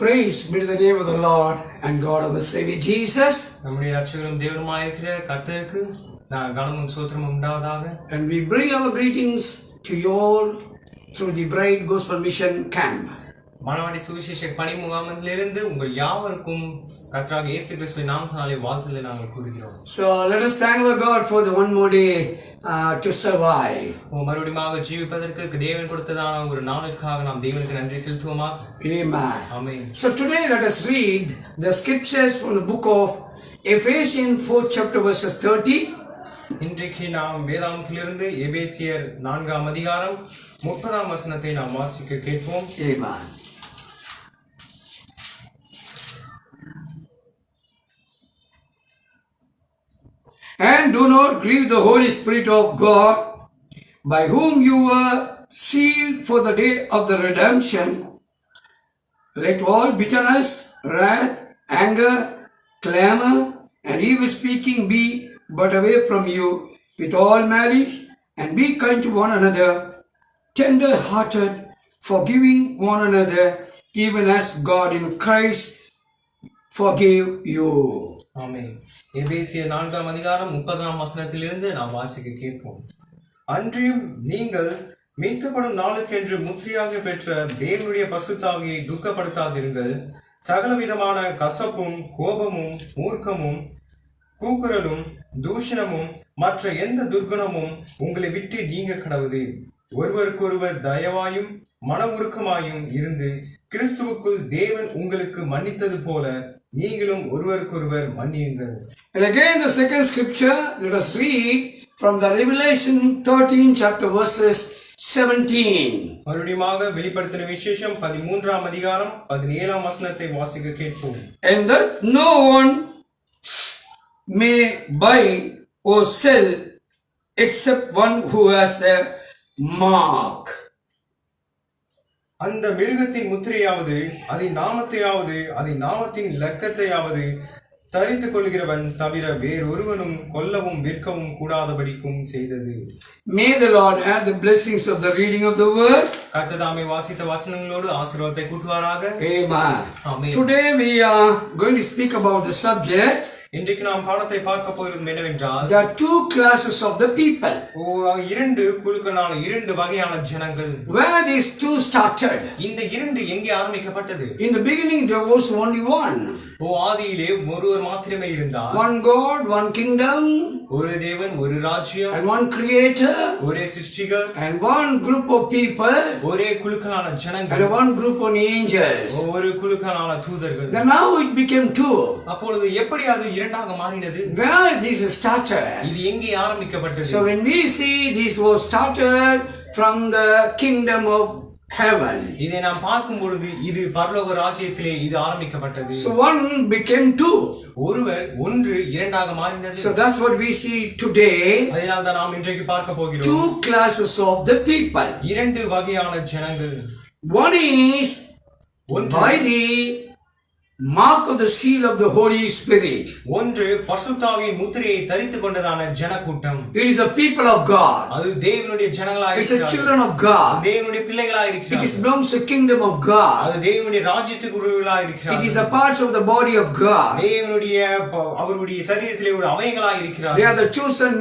Praise be to the name of the Lord and God of the Savior Jesus. நம்முடைய இரட்சகரும் தேவனுமாய் இருக்கிற கர்த்தருக்கு கனமும் ஸ்தோத்திரமும் உண்டாவதாக. And we bring our greetings to you all through the Bride Gospel Mission Camp. மணவாட்டி சுவிசேஷ பணி முகாமிலிருந்து உங்கள் யாவருக்கும் கர்த்தராகிய இயேசு கிறிஸ்துவின் நாமத்தினாலே வாழ்த்துதலை நாங்கள் கூறுகிறோம். So let us thank our God for the one more day to survive. மறுபடியும் ஜீவிப்பதற்கு தேவன் கொடுத்ததான ஒரு நாளுக்காக நாம் தேவனுக்கு நன்றி செலுத்துவோமா? Amen. Amen. So today let us read the scriptures from the book of Ephesians 4th chapter verses 30. இன்றைக்கு நாம் வேதாகமத்திலிருந்து எபேசியர் 4ஆம் அதிகாரம் 30ஆம் வசனத்தை நாம் வாசிக்க கேட்போம். Amen. And do not grieve the Holy Spirit of God, by whom you were sealed for the day of the redemption. Let all bitterness, wrath, anger, clamor, and evil speaking be but away from you with all malice, and be kind to one another, tender-hearted, forgiving one another, even as God in Christ forgave you. ஆமென். எபேசியர் 4ஆம் அதிகாரம் 30ஆம் வசனத்திலிருந்து நாம் வாசிக்க கேட்போம். அன்றியும் நீங்கள் மீட்கப்படும் நாளுக்கென்று முத்திரையாக பெற்ற தேவனுடைய பரிசுத்த ஆவியை துக்கப்படுத்தாதிருங்கள். சகலவிதமான கசப்பும் கோபமும் மூர்க்கமும் கூக்குரலும் தூஷணமும் மற்ற எந்த துர்குணமும் உங்களை விட்டு நீங்க கடவுது. ஒருவருக்கொருவர் தயவாயும் மன உருக்கமாயும் இருந்து கிறிஸ்துவுக்குள் தேவன் உங்களுக்கு மன்னித்தது போல நீங்களும் ஒருவருக்கொருவர் மன்னியுங்கள். And again the second scripture, let us read from the Revelation 13 chapter verses 17. மறுபடியும் வெளிப்படுத்தின விசேஷம் 13ஆம் அதிகாரம் 17ஆம் வசனத்தை வாசிக்க கேட்போம். And that no one may buy or sell except one who has the mark. அந்த மிருகத்தின் முத்திரையாவது அதன் நாமத்தையாவது அதன் நாமத்தின் இலக்கத்தையாவது தரித்துக் கொள்கிறவன் தவிர வேறொருவனும் கொல்லவும் விற்கவும் கூடாதபடிக்கும் செய்தது. May the Lord add the blessings of the reading of the word. கர்த்தர் வாசித்த வசனங்களோடு ஆசீர்வாதத்தை கூட்டுவாராக. Amen. Amen. Today we are going to speak about the subject. இன்றைக்கு நாம் பாடத்தை பார்க்க போகிறது என்னவென்றால், there are two classes of the people. இரண்டு குழுக்களான இரண்டு வகையான ஜனங்கள். Where these two started? இந்த இரண்டு எங்கே ஆரம்பிக்கப்பட்டது? In the beginning there was only one. ஆதியிலே ஒருவர் மாத்திரமே இருந்தார். One God, one kingdom. ஒரு தேவன், ஒரு ராஜ்யம். And one creator. ஒரே சிருஷ்டிகர். And one group of people. ஒரே குழுக்களான ஜனங்கள். And one group of angels. ஒரு குழுக்களான தூதர்கள். Then now it became two. அப்பொழுது எப்படி அது இரண்டாக மாறினது? Where this started? இது எங்கே ஆரம்பிக்கப்பட்டது? So when we see this was started from the kingdom of heaven. இதை நாம் பார்க்கும் பொழுது இது பரலோக ராஜ்யத்திலே இது ஆரம்பிக்கப்பட்டது. So one became two. ஒன்று இரண்டாக மாறினது. So that's what we see today. அதனால தான் நாம் இன்றைக்கு பார்க்க போகிறோம். Two classes of the people. இரண்டு வகையான ஜனங்கள். One is by the mark of the seal of the Holy Spirit. ஒன்று பரிசுத்த ஆவியின் முத்திரையை தரித்துக் கொண்டதான ஜனக்கூட்டம். It is a people of God. அது தேவனுடைய ஜனங்களாய் இருக்கிறார்கள். It's a children of God. தேவனுடைய பிள்ளைகளாய் இருக்கிறார்கள். It belongs to kingdom of God. அது தேவனுடைய ராஜ்யத்துக்குரியவர்களாய் இருக்கிறார்கள். It is a parts of the body of God. தேவனுடைய அவருடைய சரீரத்திலே ஒரு அவயங்களாய் இருக்கிறார்கள். They are the chosen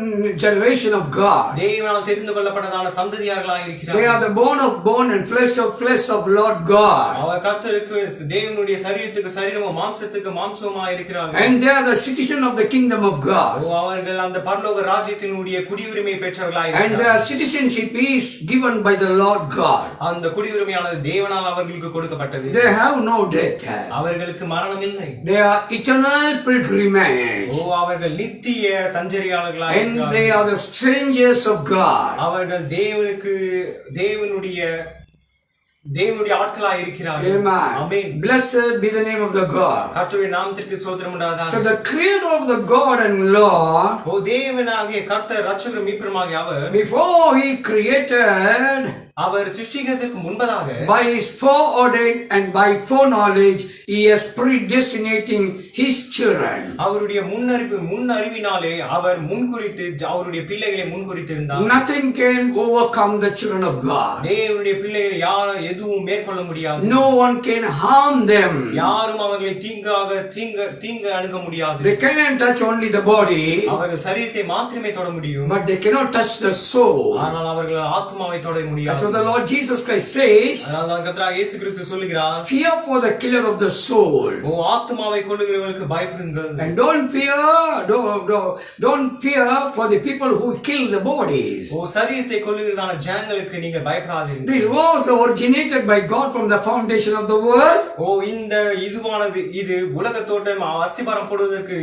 generation of God. தேவனால் தெரிந்து கொள்ளப்பட்டதான சந்ததியார்களாய் இருக்கிறார்கள். They are the bone of bone and flesh of Lord God. அவர் கர்த்தருக்கு தேவனுடைய சரீரத்துக்கு சரீரமும் மாம்சத்துக்கு மாம்சமாய் இருக்கிறார்கள். And they are the citizen of the kingdom of God. அவர்கள் அந்த பரலோக ராஜ்யத்தினுடைய குடியுரிமை பெற்றவர்களாய் இருக்கிறார்கள். And their citizenship is given by the Lord God. அந்த குடியுரிமையானது தேவனால் அவர்களுக்கு கொடுக்கப்பட்டது. They have no death. அவர்களுக்கு மரணம் இல்லை. They are eternal pilgrimage. அவர்கள் நித்திய சஞ்சரியாளர்களாய் இருக்கிறார்கள். And they are the strangers of God. அவர்கள் தேவனுடைய ஆட்களாய் இருக்கிறார்கள். Amen. Blessed be the name of the God. கர்த்தருடைய நாமத்திற்கு ஸ்தோத்திரம் உண்டாவதாக. So the creator of the God and Lord, தேவனாகிய கர்த்தர் இரட்சகரும் மீட்பருமாகிய அவர், before he created அவர் சிருஷ்டிக்கிறதுக்கு முன்பதாக by his foreordained and by foreknowledge, he is predestinating his children. அவருடைய முன்னறிவினாலே அவர் முன்குறித்து அவருடைய பிள்ளைகளை முன்குறித்திருந்தார். Nothing can overcome the children of God. தேவனுடைய பிள்ளைகளை யாரும் எதுவும் மேற்கொள்ள முடியாது. No one can harm them. யாரும் அவர்களை தீங்கு அணுக முடியாது. They can touch only the body, அவர்கள் சரீரத்தை மாத்திரமே தொட முடியும். but they cannot touch the soul. ஆனால் அவர்கள் ஆத்மாவை தொட முடியாது. That's what the Lord Jesus Christ says. அதனால்தான் கர்த்தராகிய இயேசு கிறிஸ்து சொல்லுகிறார், Fear for the killer of the soul. ஓ ஆத்மாவை கொல்லுகிறவர்களுக்கு பயப்படுங்கள். And don't fear for the people who kill the bodies. ஓ சரீரத்தை கொல்லுகிறதான ஜனங்களுக்கு நீங்கள் பயப்படாதீர்கள். This was originated by God from the foundation of the world. ஓ இது உலக தோட்டம் அஸ்திபாரம் போடுவதற்கு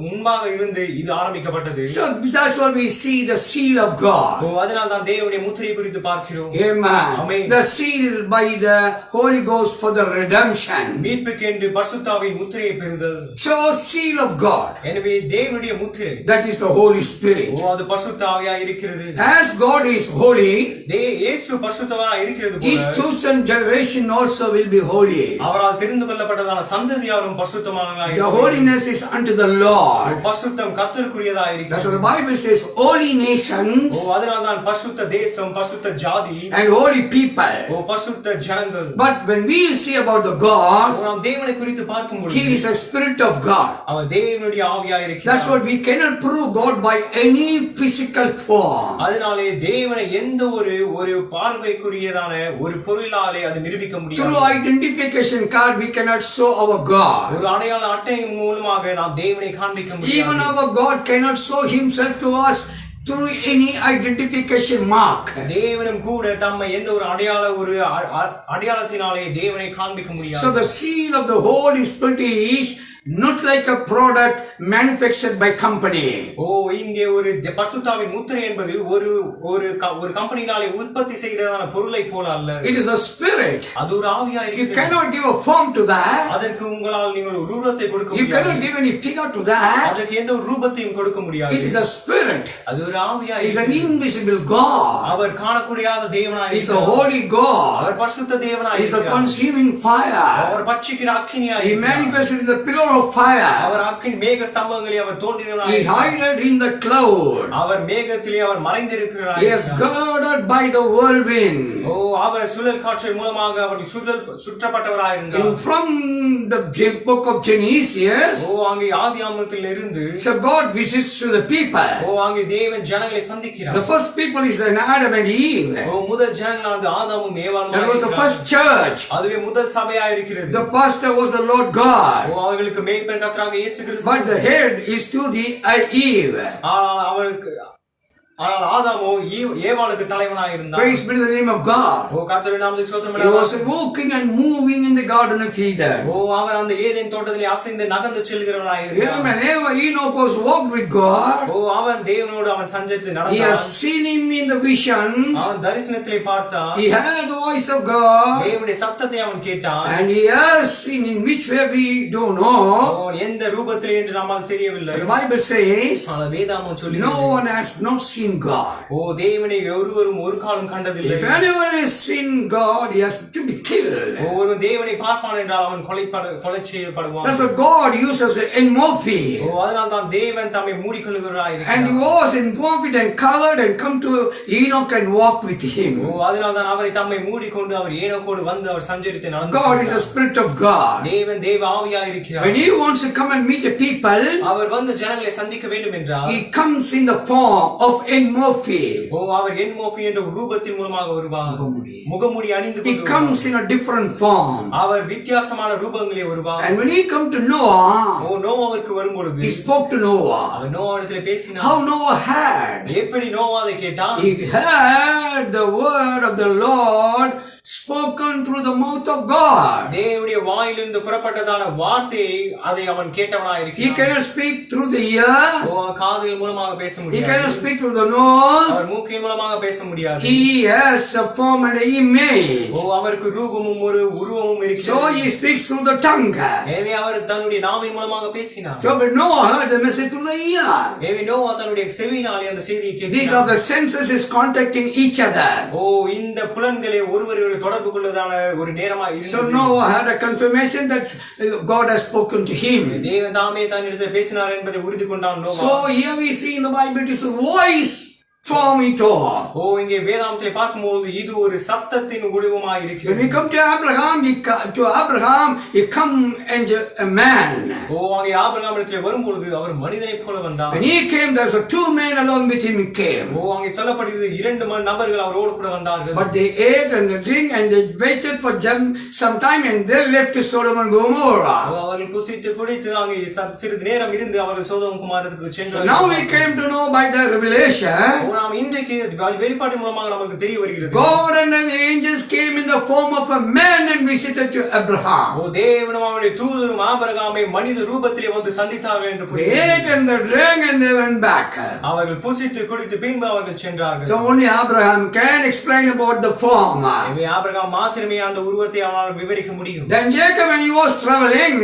முன்பாக இருந்து இது ஆரம்பிக்கப்பட்டது. So that's what we see, the seal of God. ஓ அதனால்தான் தேவனுடைய முத்திரையை குறித்து பார்க்கிறோம். Amen. The seal by the Holy Ghost for the redemption. மீட்புக்கென்று பரிசுத்தாவின் முத்திரையை பெறுதல். So seal of God. எனவே தேவனுடைய முத்திரை, that is the Holy Spirit. ஓ அது பரிசுத்த ஆவியாய் இருக்கிறது. As God is holy, இயேசு பரிசுத்தவராய் இருக்கிறது போல his chosen generation also will be holy. அவரால் தெரிந்து கொள்ளப்பட்டதான சந்ததியாரும் பரிசுத்தமானவர்களாய் The holiness is unto the Lord. பரிசுத்தம் கர்த்தருக்குரியதாய் இருக்கிறது. That's what the Bible says, holy nations. ஓ அதனால்தான் பரிசுத்த தேசம், பரிசுத்த ஜாதி, and holy people. ஓ பரிசுத்த ஜனங்கள். But when we see about the God, நாம் தேவனை குறித்து பார்க்கும்போது he is a spirit of God. அவர் தேவனுடைய ஆவியாய் இருக்கிறார். That's what we cannot prove God by any physical form. அதனாலே தேவனை எந்த ஒரு பார்வைக்குரியதான ஒரு பொருளாலே அது நிரூபிக்க முடியாது. Through identification card we cannot show our God. ஒரு அடையாள அட்டை மூலமாக நாம் தேவனை காண்பிக்க முடியாது. Even our God cannot show himself to us through any identification mark. தேவனும் கூட தம்மை எந்த ஒரு அடையாளத்தினாலே தேவனை காண்பிக்க முடியாது. So the seal of the Holy Spirit is not like a product manufactured by company. ஓ இங்கே ஒரு பரிசுத்தாவின் முத்திரை என்பது ஒரு கம்பெனியாலே உற்பத்தி செய்கிறதான பொருளை போல அல்ல. It is a spirit. அது ஒரு ஆவியாய் இருக்கிறது. You cannot give a form to that. அதற்கு உங்களால் நீங்கள் ஒரு ரூபத்தை கொடுக்க முடியாது. You cannot give any figure to that. அதற்கு எந்த ஒரு ரூபத்தையும் கொடுக்க முடியாது. It is a spirit. அது ஒரு ஆவியாய் He is an invisible God. அவர் காணக்கூடியாத தேவனாய் He is a holy God. அவர் பரிசுத்த தேவனாய் He is a consuming fire. Our பட்சிக்கிற அக்கினியாய் He manifested in the pillar of fire. அவர் அக்கினி மேக ஸ்தம்பங்களே அவர் தோன்றினார். He hided in the cloud. Our மேகத்திலே our மறைந்திருக்கிறார். He is girded by the whirlwind. ஓ அவர் சுழல் காற்றின் மூலமாக அவர் சுற்றப்பட்டவராய் இருந்தார். And from the book of Genesis, ஓ அங்கே ஆதியாகமத்தில் இருந்து so God visits to the people. ஓ அங்கே தேவன் ஜனங்களை சந்திக்கிறார். The first people is Adam and Eve. ஓ முதல் ஜனங்களானது ஆதாமும் ஏவாளும். That was the first church. அதுவே முதல் சபையாய் இருக்கிறது. The pastor was the Lord God. ஓ அவர்களுக்கு மேய்ப்பன் கர்த்தராகிய இயேசு கிறிஸ்து. But the head is to the Eve. ஆனால் ஆதாமோ ஏவாளுக்கு தலைவனாய் இருந்தார். Praise be to the name of God. ஓ கர்த்தருடைய நாமத்துக்கு ஸ்தோத்திரம். He was walking and moving in the garden of Eden. ஓ அவர் அந்த ஏதேன் தோட்டத்திலே அசைந்து நகர்ந்து செல்கிறவராய் இருந்தார். Whenever Enoch was walked with God, ஓ அவன் தேவனோடு அவன் சஞ்சரித்து நடந்தான். he has seen him in the visions. அவன் தரிசனத்திலே பார்த்தான். He heard the voice of God. தேவனுடைய சத்தத்தை அவன் கேட்டான். And he has seen in which way we don't know. ஓ எந்த ரூபத்திலே என்று நம்மால் தெரியவில்லை. The Bible says, வேதாகமம் சொல்லுகிறது, no one has not seen God. ஓ தேவனை ஒருவரும் ஒரு காலம் கண்டதில்லை. If anyone has seen God, he has to be killed. ஒரு தேவனை பார்ப்பான் என்றால் அவன் கொலை செய்யப்படுவான். That's what God uses in Murphy. ஓ அதனால் தான் தேவன் தம்மை மூடிக்கொள்கிறார். And he was enfolded and covered and come to Enoch and walk with him. ஓ அதனால் தான் அவரை தம்மை மூடிக்கொண்டு அவர் ஏனோக்கோடு வந்து அவர் சஞ்சரித்து நடந்தார். God is a spirit of God. தேவன் தேவ ஆவியாய் இருக்கிறார். When he wants to come and meet the people, அவர் வந்து ஜனங்களை சந்திக்க வேண்டும் என்றால் he comes in the form of Murphy. ஓ அவர் என்மோஃபி என்ற ரூபத்தின் மூலமாக வருவார். முகமூடி அணிந்து He comes in a different form. அவர் வித்தியாசமான ரூபங்களிலே வருவார். And when he come to Noah, ஓ நோவாவுக்கு வரும்பொழுது he spoke to Noah. அவர் நோவாவிடத்திலே பேசினார். How Noah heard? எப்படி நோவா அதை கேட்டான்? He heard the word of the Lord spoken through the mouth of God. தேவனுடைய வாயிலிருந்து புறப்பட்டதான வார்த்தையை அதை அவன் கேட்டவனாய் He இருக்கிறான். cannot speak through the ear. காதில் மூலமாக பேச He முடியாது. cannot speak through the nose. அவர் மூக்கின் மூலமாக பேச முடியாது. He has a form and an image. அவருக்கு ரூபமும் ஒரு உருவமும் So இருக்கிறது. he speaks through the tongue. எனவே அவர் தன்னுடைய நாவின் மூலமாக பேசினார். So but Noah heard the message through the ear. எனவே நோவா தன்னுடைய செவியினாலே அந்த செய்தியை These கேட்டார். are the senses is contacting each other. இந்த புலன்களை ஒருவரோடு தொடர்பு கொள்வதான ஒரு நேரமா So இருந்தது. Noah had a confirmation that God has spoken to him. தேவன் தாமே தன்னிடத்தில் பேசினார் என்பதை உறுதி கொண்டான் Noah. So here we see in the Bible it is a voice from it all. இங்கே வேதாந்தத்தை பார்க்கும்போது இது ஒரு சத்தத்தின் உருவமாக When இருக்கிறது. we come to Abraham, he come and a man. அங்கே ஆபிரகாம் இடத்திலே வரும்பொழுது அவர் மனிதனைப் போல வந்தார். When he came, there's a two men along with him came. அங்கே சொல்லப்படுகிறது 2 நபர்கள் அவரோடு கூட வந்தார்கள். But they ate and they drink and they waited for some time and they left to Sodom and Gomorrah. அவர்கள் புசித்து குடித்து அங்கே சிறிது நேரம் இருந்து அவர்கள் சோதோம் குமாரத்துக்கு So சென்றார்கள். now we came to know by the revelation. நாம் இன்றைக்கு வெளிப்பாட்டின் மூலமாக நமக்கு தெரிய வருகிறது. God and the angels came in the form of a man and visited to Abraham. தேவனும் அவருடைய தூதரும் ஆபிரகாமை மனித ரூபத்திலே வந்து சந்தித்தார்கள் என்று They ate and they drank and they went back. அவர்கள் புசித்து குடித்து பின்பு அவர்கள் சென்றார்கள். So only Abraham can explain about the form. எனவே ஆபிரகாம் மாத்திரமே அந்த உருவத்தை அவனால் விவரிக்க முடியும். Then Jacob, when he was traveling,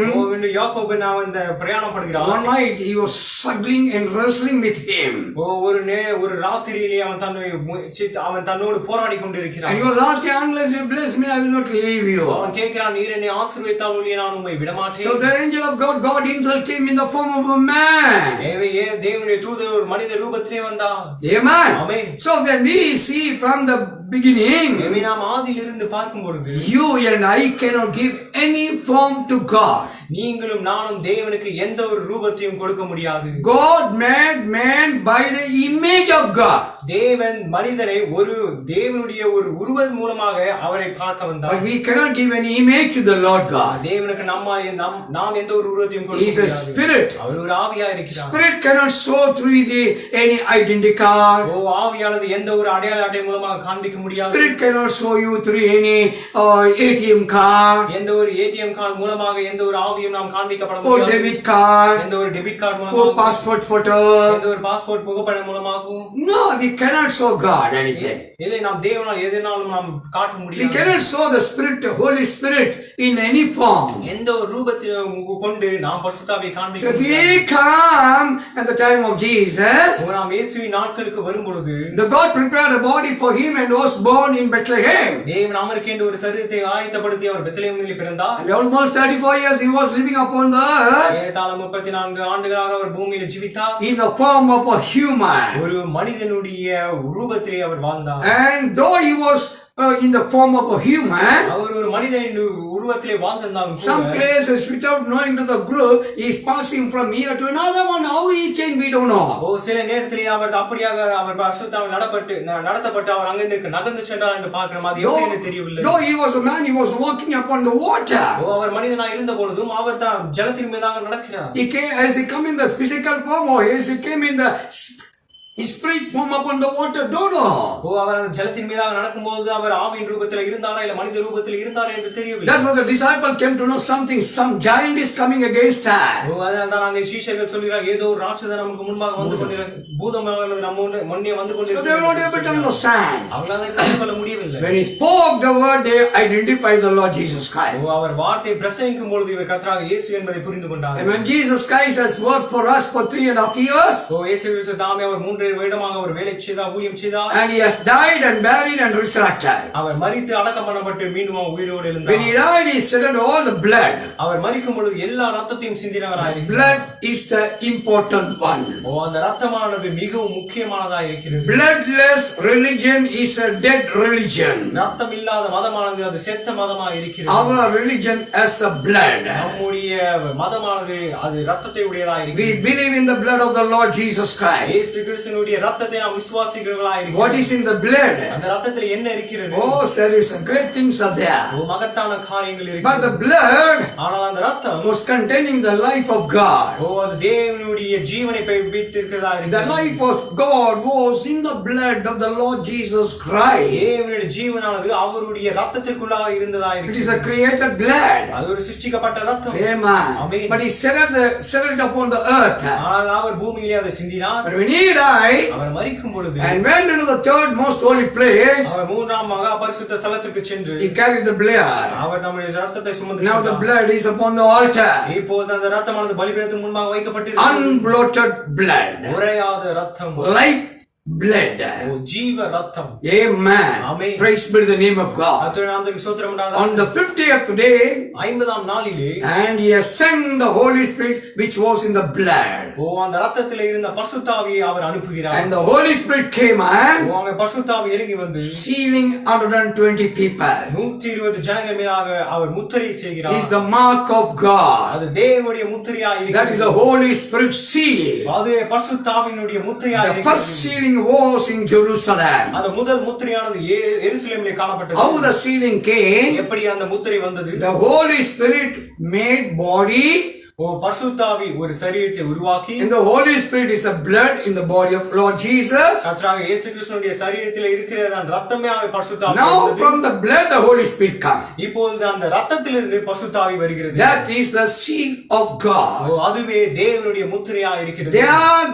யாக்கோபு அந்த பிரயாணம் படுகிறான். one night he was struggling and wrestling with him. ஒரு ராத்திரியிலே அவன் தன்னோடு போராடி கொண்டிருக்கிறான். And he was asking, unless you bless me, I will not leave you. அவன் கேட்கிறான், நீர் என்னை ஆசீர்வதித்தால் ஒழிய நான் உம்மை விடமாட்டேன். So the angel of God himself came in the form of a man. தேவனுடைய தூதர் ஒரு மனித ரூபத்திலே வந்தார். Amen. Amen. So when we see from the beginning, நாம் ஆதியிலிருந்து பார்க்கும் பொழுது you and I cannot give any form to God. நீங்களும் நானும் தேவனுக்கு எந்த ஒரு ரூபத்தையும் கொடுக்க முடியாது. God made man by the image of God. தேவன் மனிதனை தேவனுடைய ஒரு உருவம் மூலமாக அவரை பார்க்க வந்தார். But we cannot give any image to the Lord God. தேவனுக்கு நாம் எந்த ஒரு உருவத்தையும் கொடுக்க He is a முடியாது. spirit. அவர் ஒரு ஆவியா இருக்கிறார். Spirit cannot show through any identity card. ஆவியானது எந்த ஒரு அடையாள அட்டை மூலமாக காண்பிக்க முடியாது. Spirit cannot show you through any ATM card. எந்த ஒரு ATM கார்டு மூலமாக எந்த ஒரு ஆவியும் நாம் காண்பிக்கப்பட Or முடியாது. debit card. எந்த ஒரு டெபிட் கார்டு Or மூலமாக passport photo. எந்த ஒரு பாஸ்போர்ட் புகைப்படம் மூலமாகவும் No, we cannot show God anything. இதை நாம் தேவனால் எதனாலும் நாம் காட்ட We முடியாது. cannot show the Spirit, the Holy Spirit in any form. எந்த ஒரு ரூபத்தையும் கொண்டு நாம் பரிசுத்தாவியை So காண்பிக்க if முடியாது. we come at the time of Jesus, நாம் இயேசுவின் நாட்களுக்கு வரும் பொழுது the God prepared a body for him and was born in Bethlehem. தேவன் அவருக்கு ஒரு சரீரத்தை ஆயத்தப்படுத்தி அவர் பெத்லெகேமில் பிறந்தார். And almost 34 years he was living upon the earth ஏறத்தாழ 34 ஆண்டுகளாக அவர் பூமியில் ஜீவித்தார். in the form of a human. ஒரு மனிதனுடைய ரூபத்திலே அவர் வாழ்ந்தார். And though he was in the form of a human, அவர் ஒரு மனிதனின் உருவத்திலே வாழ்ந்திருந்தாலும் some கூட places without knowing to the group he is passing from here to another one. How he changed we don't know. சில நேரத்திலே அவர் அப்படியாக அவர் பரிசுத்தாவினால் நடத்தப்பட்டு அவர் அங்கிருந்து நகர்ந்து சென்றார் என்று பார்க்கிறோம். அது எப்படி என்று தெரியவில்லை. Though he was a man, he was walking upon the water. அவர் மனிதனாய் இருந்த பொழுதும் அவர் தான் ஜலத்தின் மீதாக நடக்கிறார். He came as he come in the physical form, or as he came in the spirit form upon the water, don't know. அவர் அந்த ஜலத்தின் மீதாக நடக்கும்போது அவர் ஆவியின் ரூபத்தில் இருந்தாரா இல்ல மனித ரூபத்தில் இருந்தாரா என்று தெரியவில்லை. That's what the disciple came to know something. Some giant is coming against us. அதனால தான் அங்கே சீஷர்கள் சொல்கிறார், ஏதோ ஒரு ராட்சதன் நமக்கு முன்பாக வந்து கொண்டிருக்கிறது, பூதமானது நம்ம முன்னே வந்து So they were not able to understand. அவங்களால அதை புரிந்துகொள்ள முடியவில்லை. When he spoke the word, they identified the Lord Jesus Christ. அவர் வார்த்தை பிரசங்கிக்கும் பொழுது இவர் கர்த்தராகிய இயேசு என்பதை புரிந்து கொண்டார். And when Jesus Christ has worked for us for 3.5 years, இயேசு கிறிஸ்து தாமே அவர் 3 வருடமாக அவர் வேலை செய்தார், ஊழியம் செய்தார். and he has died and buried and resurrected. அவர் மரித்து அடக்கம் பண்ணப்பட்டு மீண்டும் உயிரோடு எழுந்தார். When he died, he shed all the blood. அவர் மரிக்கும் பொழுது எல்லா இரத்தத்தையும் சிந்தினவராய் இருக்கிறார். Blood is the important one. அந்த இரத்தமானது மிகவும் முக்கியமானதாக இருக்கிறது. Bloodless religion is a dead religion. இரத்தம் இல்லாத மதமானது அது செத்த மதமாக இருக்கிறது. Our religion has a blood. நம்முடைய மதமானது அது இரத்தத்தை உடையதாக இருக்கிறது. We believe in the blood of the Lord Jesus Christ. இயேசு கிறிஸ்துவின் தேவனுடைய ரத்தத்தை நாம் விசுவாசிக்கிறவர்களாய் இருக்கிறோம். What is in the blood? அந்த ரத்தத்தில் என்ன இருக்கிறது? Oh, there is a great things are there. மகத்தான காரியங்கள் இருக்கு. But the blood ஆனால் அந்த ரத்தம் was containing the life of God. அது தேவனுடைய ஜீவனை வைத்திருக்கிறதா இருக்கு. The life of God was in the blood of the Lord Jesus Christ. தேவனுடைய ஜீவனானது அவருடைய ரத்தத்திற்குள்ளாக இருந்ததா இருக்கு. It is a created blood. அது ஒரு சிருஷ்டிக்கப்பட்ட ரத்தம். Amen. But he set it upon the earth. ஆனால் அவர் பூமியிலே அதை சிந்தினார். But when he died, அவர் மரிக்கும் பொழுது and went into the third most holy place, அவர் மூன்றாம் மகா பரிசுத்த ஸ்தலத்திற்கு சென்று he carried the blood. அவர் தம்முடைய ரத்தத்தை சுமந்து Now the blood is upon the altar. இப்போது அந்த ரத்தமானது பலிபீடத்தின் முன்பாக வைக்கப்பட்டிருக்கிறது. Unblotted blood. உறையாத ரத்தம். Life blood. ஜீவ ரத்தம். Amen. Amen. Praise be to the name of God. கர்த்தருடைய நாமத்துக்கு ஸ்தோத்திரம் உண்டாவதாக. On the 50th day, 50ஆம் நாளிலே, and he has sent the Holy Spirit which was in the blood. அந்த ரத்தத்திலே இருந்த பரிசுத்த ஆவியை அவர் அனுப்புகிறார். And the Holy Spirit came and அந்த பரிசுத்த ஆவி இறங்கி வந்து sealing 120 people. 120 ஜனங்கள் மீதாக அவர் முத்திரை செய்கிறார். Is the mark of God. அது தேவனுடைய முத்திரையாய் இருக்கிறது. That is the Holy Spirit seal. அதுவே பரிசுத்த ஆவியினுடைய முத்திரையாய் The இருக்கிறது. first sealing was in Jerusalem. அந்த முதல் முத்திரையானது எருசலேமிலே காணப்பட்டது. How the sealing came? எப்படி அந்த முத்திரை வந்தது? The Holy Spirit made body. பரிசுத்த ஆவி ஒரு சரீரத்தை உருவாக்கி, And the Holy Spirit is the blood in the body of Lord Jesus. கர்த்தராகிய இயேசு கிறிஸ்துவினுடைய சரீரத்திலே இருக்கிற ரத்தமே பரிசுத்த ஆவி. Now from the blood the Holy Spirit comes. இப்பொழுது அந்த ரத்தத்திலிருந்து பரிசுத்த ஆவி வருகிறது. That is the seal of God. அதுவே தேவனுடைய முத்திரையாய் இருக்கிறது.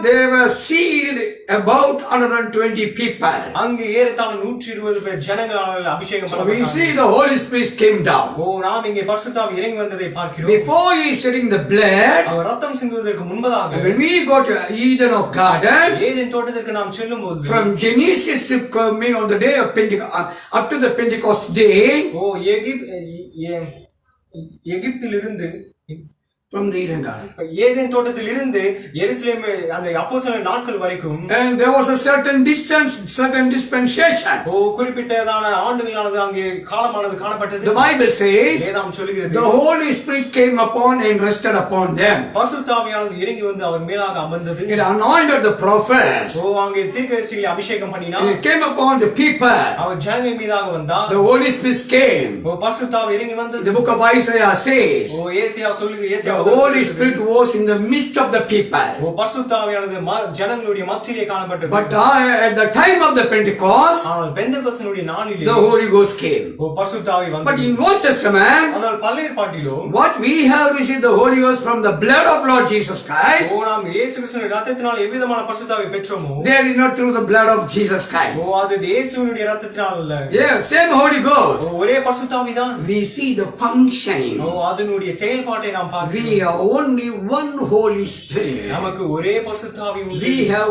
They were sealed about 120 people. அங்கு ஏறத்தாழ 120 பேர் ஜனங்களால் அபிஷேகம் So we பண்ணப்பட்டார்கள். see the Holy Spirit came down. நாம் இங்கே பரிசுத்த ஆவி இறங்கி வந்ததை பார்க்கிறோம். Before he is shedding the blood, அவர் ரத்தம் சிந்துவதற்கு முன்பதாக, when we go to Eden of Garden, Eden தோட்டத்திற்கு நாம் செல்லும்போது, from Genesis to on the day of Pentecost, up to the Pentecost day, எகிப்திலிருந்து from the Eden Garden, Eden தோட்டத்தில் இருந்து எருசலேம் அந்த அப்போஸ்தலர் நாட்கள் வரைக்கும், and there was a certain distance, certain dispensation. குறிப்பிட்டதான ஆண்டுகளானது அங்கே காலமானது காணப்பட்டது. The Bible says வேதம் சொல்கிறது, the Holy Spirit came upon and rested upon them. பரிசுத்த ஆவியானது இறங்கி வந்து அவர் மேலாக அமர்ந்தது. It anointed the prophets. அங்கே தீர்க்கதரிசிகளை அபிஷேகம் பண்ணினார். And it came upon the people. அவர் ஜனங்கள் மீதாக வந்தார். The Holy Spirit came. பரிசுத்த ஆவி இறங்கி வந்தது. The book of Isaiah says, ஏசாயா சொல்லுங்க, the Holy Spirit was in the midst of the people. பரிசுத்த ஆவியானது ஜனங்களுடைய மத்தியிலே காணப்பட்டது. But at the time of the Pentecost, ஆனால் பெந்தெகோஸ்தினுடைய நாளிலே the Holy Ghost came. பரிசுத்த ஆவி வந்தது. But in Old Testament, ஆனால் பழைய ஏற்பாட்டிலோ, what we have received the Holy Ghost from the blood of Lord Jesus Christ, நாம் இயேசு கிறிஸ்துவின் இரத்தத்தினால் எவ்விதமான பரிசுத்த ஆவி பெற்றோமோ, they are not through the blood of Jesus Christ. அது இயேசுவினுடைய இரத்தத்தினால் அல்ல. Yeah, same Holy Ghost. ஒரே பரிசுத்த ஆவி தான். We see the functioning. அதனுடைய செயல்பாட்டை நாம் பார்க்கிறோம். We are only one Holy Spirit. நமக்கு ஒரே பரிசுத்த ஆவி உண்டு. We have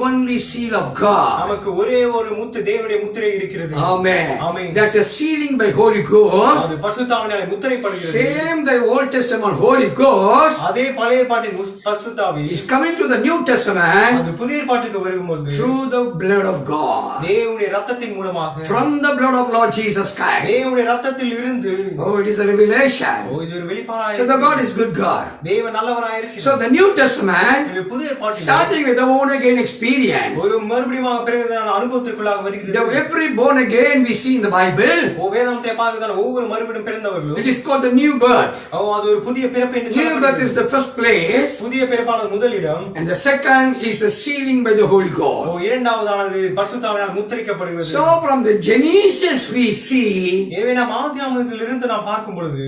only seal of God. நமக்கு ஒரே ஒரு தேவனுடைய முத்திரை இருக்கிறது. Amen. Amen. That's a sealing by Holy Ghost. அது பரிசுத்த ஆவியினாலே முத்திரைப்படுகிறது. Same the Old Testament Holy Ghost. அதே பழைய ஏற்பாட்டின் பரிசுத்த ஆவி is coming to the New Testament. அது புதிய ஏற்பாட்டுக்கு வரும்போது, through the blood of God. தேவனுடைய இரத்தத்தின் மூலமாக, From the blood of Lord Jesus Christ. தேவனுடைய இரத்தத்தில் இருந்து. Oh, it is a revelation. இது ஒரு வெளிப்பாடாய். So the God is good God. தேவன் நல்லவராய் இருக்கிறார். So the New Testament, புதிய ஏற்பாட்டில், starting with the born again experience. ஒரு மறுபடியும் பிறகுதான அனுபவத்திற்குள்ளாக வருகிறது. Every born again we see in the Bible, வேதாந்தத்தை பார்க்கிறதான ஒவ்வொரு மறுபடியும் பிறந்தவர்களும், it is called the new birth. அது ஒரு புதிய பிறப்பு என்று New birth is the first place. புதிய பிறப்பானது முதலிடம். And the second is a sealing by the Holy Ghost. இரண்டாவதானது பரிசுத்த ஆவியினால் முத்திரிக்கப்படுகிறது. So from the Genesis we see, எனவே நாம் ஆதியாகமத்திலிருந்து நாம் பார்க்கும் பொழுது,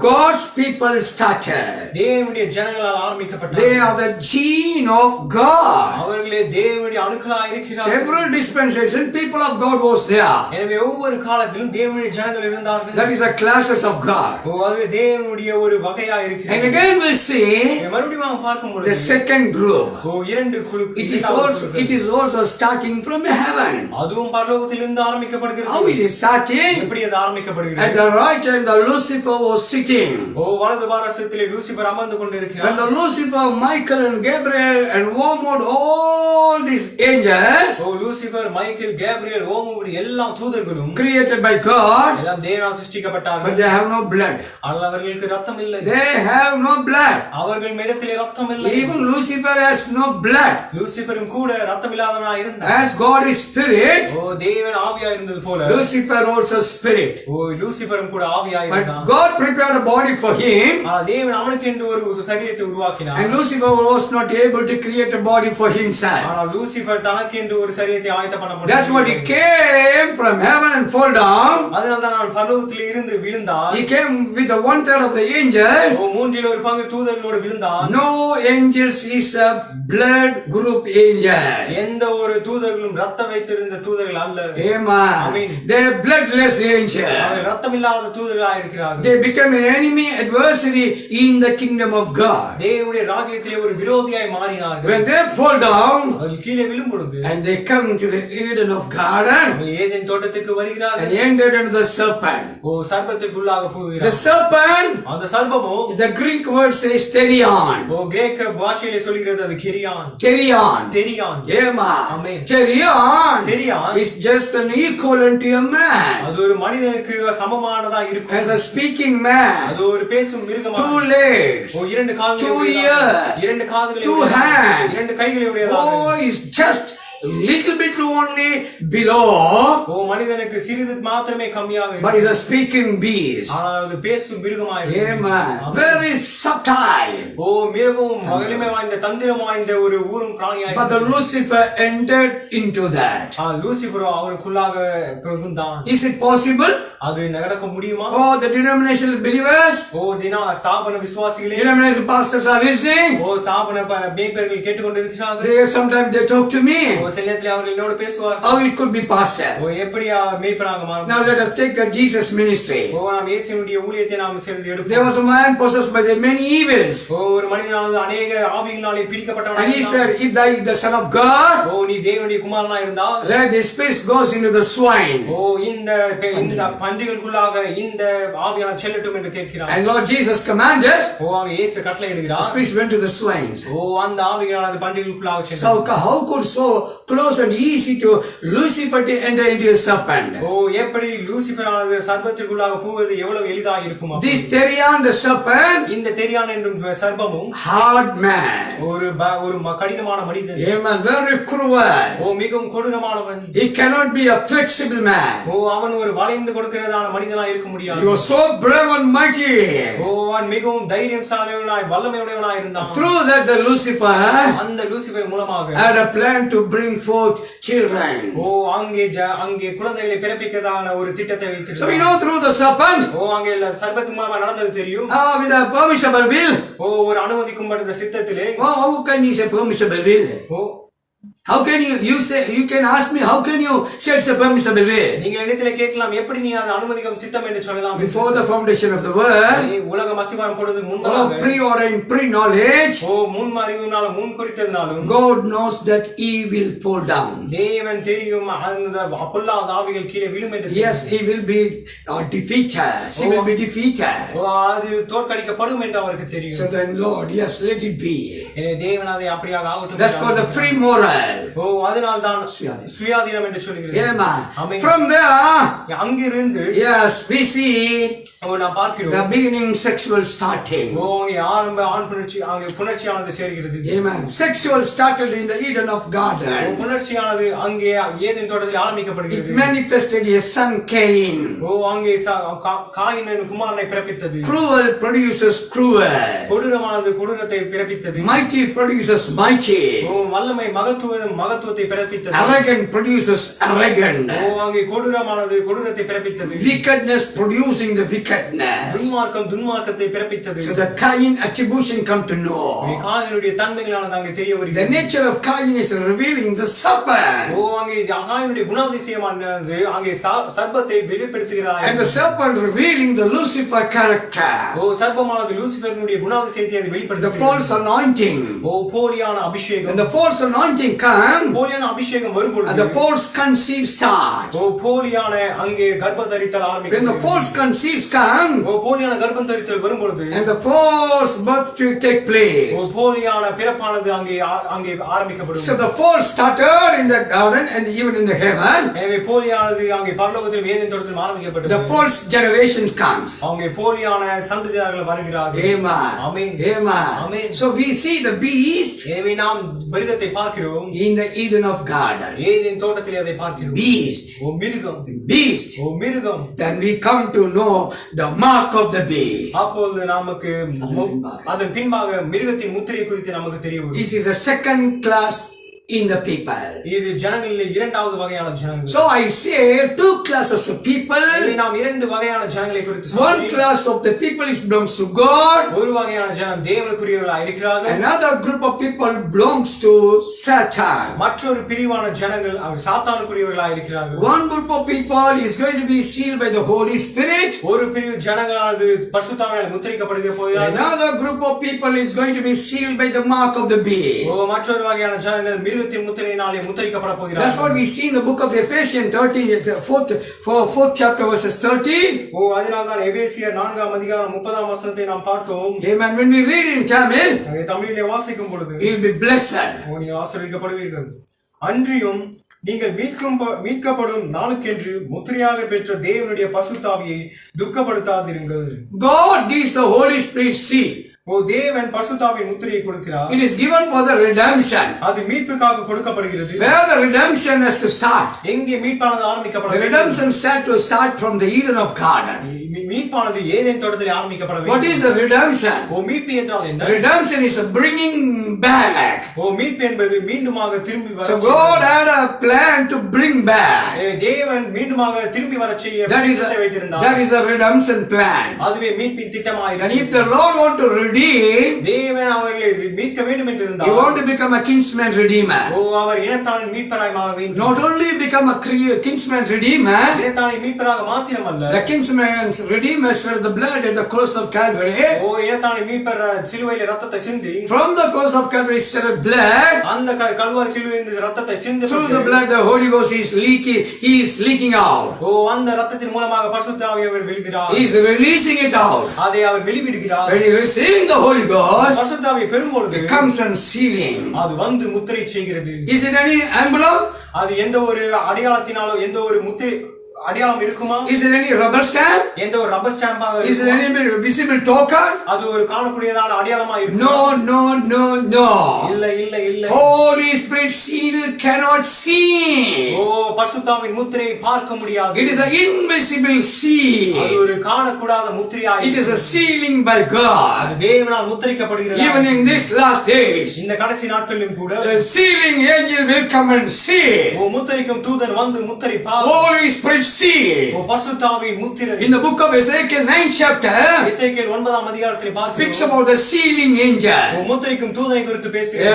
God's people started. தேவனுடைய ஜனங்களால் ஆரம்பிக்கப்பட்டது. They are the gene of God. அவர்களே தேவனுடைய அணுக்களாய் இருக்கிறார்கள். Several dispensation people of God was there. எனவே ஒவ்வொரு காலத்திலும் தேவனுடைய ஜனங்கள் இருந்தார்கள். That is a classes of God. அதுவே தேவனுடைய ஒரு வகையாய் இருக்கிறது. And again we see மறுபடியும் நாம் பார்க்கும் பொழுது, the second group. இரண்டு குழு. It is also starting from heaven. அதுவும் பரலோகத்திலிருந்து ஆரம்பிக்கப்படுகிறது. How it is starting? எப்படி அது ஆரம்பிக்கப்படுகிறது? At the right hand the Lucifer was sitting. வலது பாரசத்தில் தூதத்திலே லூசிபர் அமர்ந்து When கொண்டிருக்கிறார். the Lucifer, Michael and Gabriel and Wormwood, all these angels ஓ லூசிபர், மைக்கேல், கேப்ரியல், ஓமுடி எல்லாம் தூதர்களும் created by God, எல்லாம் தேவனால் சிருஷ்டிக்கப்பட்டார்கள். but they have no blood. ஆனால் அவர்களுக்கு ரத்தம் இல்லை. They have no blood. அவர்கள் இடத்திலே ரத்தம் இல்லை. Even Lucifer has no blood. லூசிபரும் கூட ரத்தம் இல்லாதவனாய் இருந்தார். As God is spirit, ஓ தேவன் ஆவியா இருந்தது போல Lucifer also spirit. ஓ லூசிபரும் கூட ஆவியா But இருந்தார். God prepared a body for him, ஆனால் தேவன் அவனுக்கு என்று ஒரு சரீரத்தை உருவாக்கினார். and Lucifer was not able to create a body for himself. ஆனால் லூசிபர் தனக்கு என்று ஒரு சரீரத்தை ஆயத்த பண்ண That's முடியவில்லை. what he came from heaven and fall down. அதனால்தான் அவன் பரலோகத்தில் இருந்து விழுந்தார். He came with the 1/3 of the angels. ஓ மூன்றில் ஒரு பங்கு தூதர்களோடு விழுந்தார். No angels is a blood group angel. எந்த ஒரு தூதர்களும் ரத்தம் வைத்திருந்த தூதர்கள் அல்ல. Amen. Amen. They are bloodless angels. அவர்கள் ரத்தம் இல்லாத தூதர்களாக இருக்கிறார்கள். They become an enemy adversary in the kingdom of God. தேவனுடைய ராஜ்யத்திலே ஒரு விரோதியாய் மாறினார்கள். When they fall down அவர்கள் கீழே விழும் பொழுது and they come to the Eden of garden அவர்கள் ஏதேன் தோட்டத்துக்கு வருகிறார்கள். and entered into the serpent. O சர்ப்பத்திற்குள்ளாக The போகிறார்கள். serpent, அந்த சர்ப்பமோ the Greek word says terion. ஓ கிரேக்க பாஷையிலே சொல்கிறது அது கிரியான். Terion. தெரியான். Amen. Terion தெரியான் is just an equivalent to a man. அது ஒரு மனிதனுக்கு சமமானதா இருக்கும். As a speaking man, அது ஒரு பேசும் மிருகமாக. 2 legs, ஓ இரண்டு கால்களை 2 உடையதாக, ears, இரண்டு காதுகளை 2 உடையதாக, hands. இரண்டு கைகளை உடையதாக. Oh, is just little bit only below, ஓ மனிதனுக்கு சிறிது மாத்திரமே கம்மியாக but is a speaking beast. ஆனால் அது பேசும் மிருகமாக Amen. Very subtle. ஓ மிருகமும் வலிமை வாய்ந்த தந்திரம் வாய்ந்த ஒரு ஊரும் பிராணியாக. But the Lucifer entered into that. Lucifer அவருக்குள்ளாக புகுந்தான். Is it possible? அது நடக்க முடியுமா? Oh, the denominational believers, ஓ ஸ்தாபன விசுவாசிகளே, denominational pastors are listening. ஓ ஸ்தாபன மேய்ப்பர்கள் கேட்டுக்கொண்டிருக்கிறார்கள். They sometimes they talk to me. ஓ சில நேரத்தில் அவர்கள் என்னோடு பேசுவார்கள். How it could be pastor. ஓ எப்படி மேய்ப்பனாக மாறும்? Now let us take the Jesus ministry. ஓ நாம் இயேசுவினுடைய ஊழியத்தை நாம் சேர்ந்து There எடுப்போம். was a man possessed by the many evils. ஓ ஒரு மனிதனானது அநேக ஆவிகளினாலே And he பிடிக்கப்பட்டவனாக. said, if thou art the son of God, ஓ நீ தேவனுடைய குமாரனா இருந்தால் let the spirit goes into the swine. ஓ இந்த பன்றிகளுக்குள்ளாக இந்த ஆவியான செல்லட்டும் என்று கேட்கிறார். And Lord Jesus commanded, ஓ அங்க இயேசு கட்டளை the இடுகிறார். spirits went to the swines. ஓ அந்த ஆவிகளானது பன்றிகளுக்குள்ளாக சென்றது. So how could so close and easy to Lucifer to enter into a serpent? ஓ எப்படி லூசிபரானது சர்ப்பத்திற்குள்ளாக போவது எவ்வளவு எளிதாக இருக்குமா? This Terion the serpent, இந்த தெரியான் என்னும் சர்ப்பமும் hard man. ஒரு கடினமான மனிதன். Amen. Very cruel. ஓ மிகவும் கொடூரமானவன். He cannot be a flexible man. ஓ அவன் ஒரு வளைந்து கொடுக்கிறதான மனிதனாய் இருக்க முடியாது. He was so brave and mighty. ஓ அவன் மிகவும் தைரியசாலியாய் வல்லமையுடையவனாய் இருந்தான். Through that the Lucifer அந்த லூசிபர் மூலமாக had a plan to bring forth children. ஓ அங்கே குழந்தைகளை பிறப்பிக்கிறதான ஒரு திட்டத்தை So we வைத்திருக்கிறான். know through the serpent, ஓ அங்கே சர்ப்பத்து மூலமா நடந்தது தெரியும். with a permissible will. ஓ ஒரு அனுமதிக்கும்பட்ட சித்தத்திலே. Oh, how can you say permissible will? O How can you say, you can ask me, how can you say it's a permissible will? நீங்க இடத்துல கேட்கலாம், எப்படி நீ அதை அனுமதிக்கும் சித்தம் என்று சொல்லலாம்? Before the foundation of the world, உலகம் அஸ்திபாரம் போடுவதற்கு முன்னதாக, pre-ordained, pre-knowledge, ஓ முன்மறிவினாலும் முன் குறித்ததினாலும் God knows that he will fall down. தேவன் தெரியும் அந்த பொல்லாத ஆவிகள் கீழே விழும் என்று. Yes, he will be defeated. She will be defeated. ஓ அது தோற்கடிக்கப்படும் என்று அவருக்கு தெரியும். So then Lord, yes, let it be. எனவே தேவன் அதை அப்படியாக ஆகட்டும். That's called the free moral. ஓ அதனால்தான் சுயாதீனம் என்று சொல்கிறது. Amen. From there, அங்கிருந்து yes, we see ஓ நாம் பார்க்கிறோம் the beginning sexual starting. ஓ அங்கே ஆரம்ப ஆண் புணர்ச்சி அங்கே புணர்ச்சியானது சேர்கிறது. Amen. Sexual started in the Eden of O garden. புணர்ச்சியானது அங்கே ஏதேன் தோட்டத்தில் It ஆரம்பிக்கப்படுகிறது. manifested a son Cain. ஓ அங்கே காயின் என்னும் குமாரனை பிறப்பித்தது. Cruel produces cruel. கொடூரமானது கொடூரத்தை பிறப்பித்தது. Mighty produces mighty. ஓ வல்லமை மகத்துவத்தை பிறப்பித்தது. Arrogant produces arrogant. ஓ அங்கே கொடூரமானது கொடூரத்தை பிறப்பித்தது. Wickedness producing the wickedness. துன்மார்க்கத்தை பிறப்பித்தது. So the Cain attribution come to know. காயினுடைய தன்மைகளானது அங்கே தெரிய The வருகிறது. nature of Cain is revealing the serpent. ஓ அங்கே காயினுடைய குணாதிசயமானது அங்கே சர்ப்பத்தை வெளிப்படுத்துகிறாய். And the serpent revealing the Lucifer character. ஓ சர்ப்பமானது லூசிபரினுடைய குணாதிசயத்தை அது The வெளிப்படுத்துகிறது. false anointing. ஓ போலியான அபிஷேகம். When the false anointing comes, come, போலியான அபிஷேகம் and வரும்பொழுது the false conceit starts. போலியான அங்கே கர்ப்பம் தரித்தல் When the ஆரம்பிக்கும். false conceits come, போலியான கர்ப்பம் தரித்தல் வரும்பொழுது and the false birth to take place. போலியான பிறப்பானது அங்கே ஆரம்பிக்கப்படும். So the false started in the garden and even in the heaven. எனவே போலியானது அங்கே பரலோகத்திலும் ஏதேன் தோட்டத்திலும் ஆரம்பிக்கப்பட்டது. The false generations comes. அவங்க போலியான சந்ததியார்கள் வருகிறார்கள். Amen. Amen. Amen. Amen. So we see the beast எனவே நாம் மிருகத்தை பார்க்கிறோம். in the Eden of garden. Eden தோட்டத்திலே அதை பார்க்கிறோம். Beast. மிருகம். Beast. மிருகம். Then we come to know the mark of the beast. அப்பொழுது நமக்கு அதன் பின்பாக மிருகத்தின் முத்திரை குறித்து நமக்கு தெரிய வரும். This is the second class in the people. இது ஜனங்களிலே இரண்டாவது வகையான ஜனங்கள். So I say two classes of people. நாம் இரண்டு வகையான ஜனங்களை குறித்து One சொல்கிறேன். class of the people is belongs to God. ஒரு வகையான ஜனம் தேவனுக்குரியவர்களாக இருக்கிறார்கள். Another group of people belongs to Satan. மற்றொரு பிரிவான ஜனங்கள் அவர் சாத்தானுக்குரியவர்களாக இருக்கிறார்கள். One group of people is going to be sealed by the Holy Spirit. ஒரு பிரிவு ஜனங்களானது பரிசுத்தாவியால் முத்திரிக்கப்படுகிற போகிறார்கள். Another group of people is going to be sealed by the mark of the beast. மற்றொரு வகையான ஜனங்கள் மிருகத்தின் முத்திரையினாலே முத்திரிக்கப்பட போகிறார்கள். That's what we see in the book of Ephesians 4th chapter verses 30. அதனால தான் எபேசியர் 4ஆம் அதிகாரம் 30ஆம் வசனத்தை நாம் பார்த்தோம். Amen. When we read in Tamil, அங்கே தமிழிலே வாசிக்கும் பொழுது you'll be blessed. நீங்கள் ஆசீர்வதிக்கப்படுவீர்கள். அன்றியும் நீங்கள் மீட்கப்படும் நாளுக்கென்று முத்திரையாக பெற்ற தேவனுடைய பரிசுத்தாவியை துக்கப்படுத்தாதிருங்கள். God gives the Holy Spirit seal. தேவன் பரிசுத்தாவின் முத்திரையை கொடுக்கிறார். It is given for the redemption. அது மீட்புக்காக கொடுக்கப்படுகிறது. Where the redemption has to start. எங்கே மீட்பானது The ஆரம்பிக்கப்படுகிறது? redemption start from the Eden of garden. மீட்பானது ஏதேன் தோட்டத்திலே ஆரம்பிக்கப்பட வேண்டும். What is the redemption? மீட்பு என்றால் என்ன? Redemption is a bringing back. மீட்பு என்பது மீண்டுமாக திரும்பி வர. So God had a plan to bring back. தேவன் மீண்டுமாக திரும்பி வர செய்ய வைத்திருந்தார். That is a redemption plan. அதுவே மீட்பின் திட்டமாயிற்று. And if the Lord want to redeem, தேவன் அவர்களை மீட்க வேண்டும் என்று இருந்தார். He want to become a kinsman redeemer. அவர் இனத்தாரின் மீட்பராய் மாற வேண்டும். Not only become a kinsman redeemer, இனத்தாரின் மீட்பராக மாத்திரமல்ல, the kinsman's redeemer shed the blood at the cross of Calvary. இனத்தாரின் மீட்பர் சிலுவையிலே இரத்தத்தை சிந்தி, From the cross of Calvary shed blood. அந்த கல்வாரி சிலுவையிலிருந்து இரத்தத்தை சிந்தி, Through the blood the Holy Ghost is leaking out. அந்த இரத்தத்தின் மூலமாக பரிசுத்த ஆவி அவர் வெளிவிடுகிறார். He is releasing it out. அதை அவர் வெளிவிடுகிறார். When he receiving the Holy Ghost, பரிசுத்த ஆவியை பெறும்பொழுது it comes and sealing. அது வந்து முத்திரை செய்கிறது. Is it any emblem? அது எந்த ஒரு அடையாளத்தினாலோ எந்த ஒரு முத்திரை அடையாளம் இருக்குமா? Is it any rubber stamp? எந்த ஒரு rubber ஸ்டாம்பாக Is it any visible token? அது ஒரு காணக்கூடியதான அடையாளமா இருக்குமா? No. இல்ல. Holy Spirit seal cannot see. பரிசுத்தாவின் முத்திரையை பார்க்க முடியாது. It is an invisible seal. அது ஒரு காணக்கூடாத முத்திரையாய். It is a sealing by God. அது தேவனால் முத்திரிக்கப்படுகிறது. Even in these last days, இந்த கடைசி நாட்களிலும் கூட the sealing angel will come and seal. முத்திரிக்கும் தூதன் வந்து முத்திரிப்பார். Holy Spirit seal. பரிசுத்தாவின் முத்திரை. In the book of Ezekiel 9th chapter, எசேக்கியேல் 9ஆம் அதிகாரத்தில் பார்க்கிறோம். speaks about the sealing angel. முத்திரிக்கும் தூதனை குறித்து பேசுகிறது.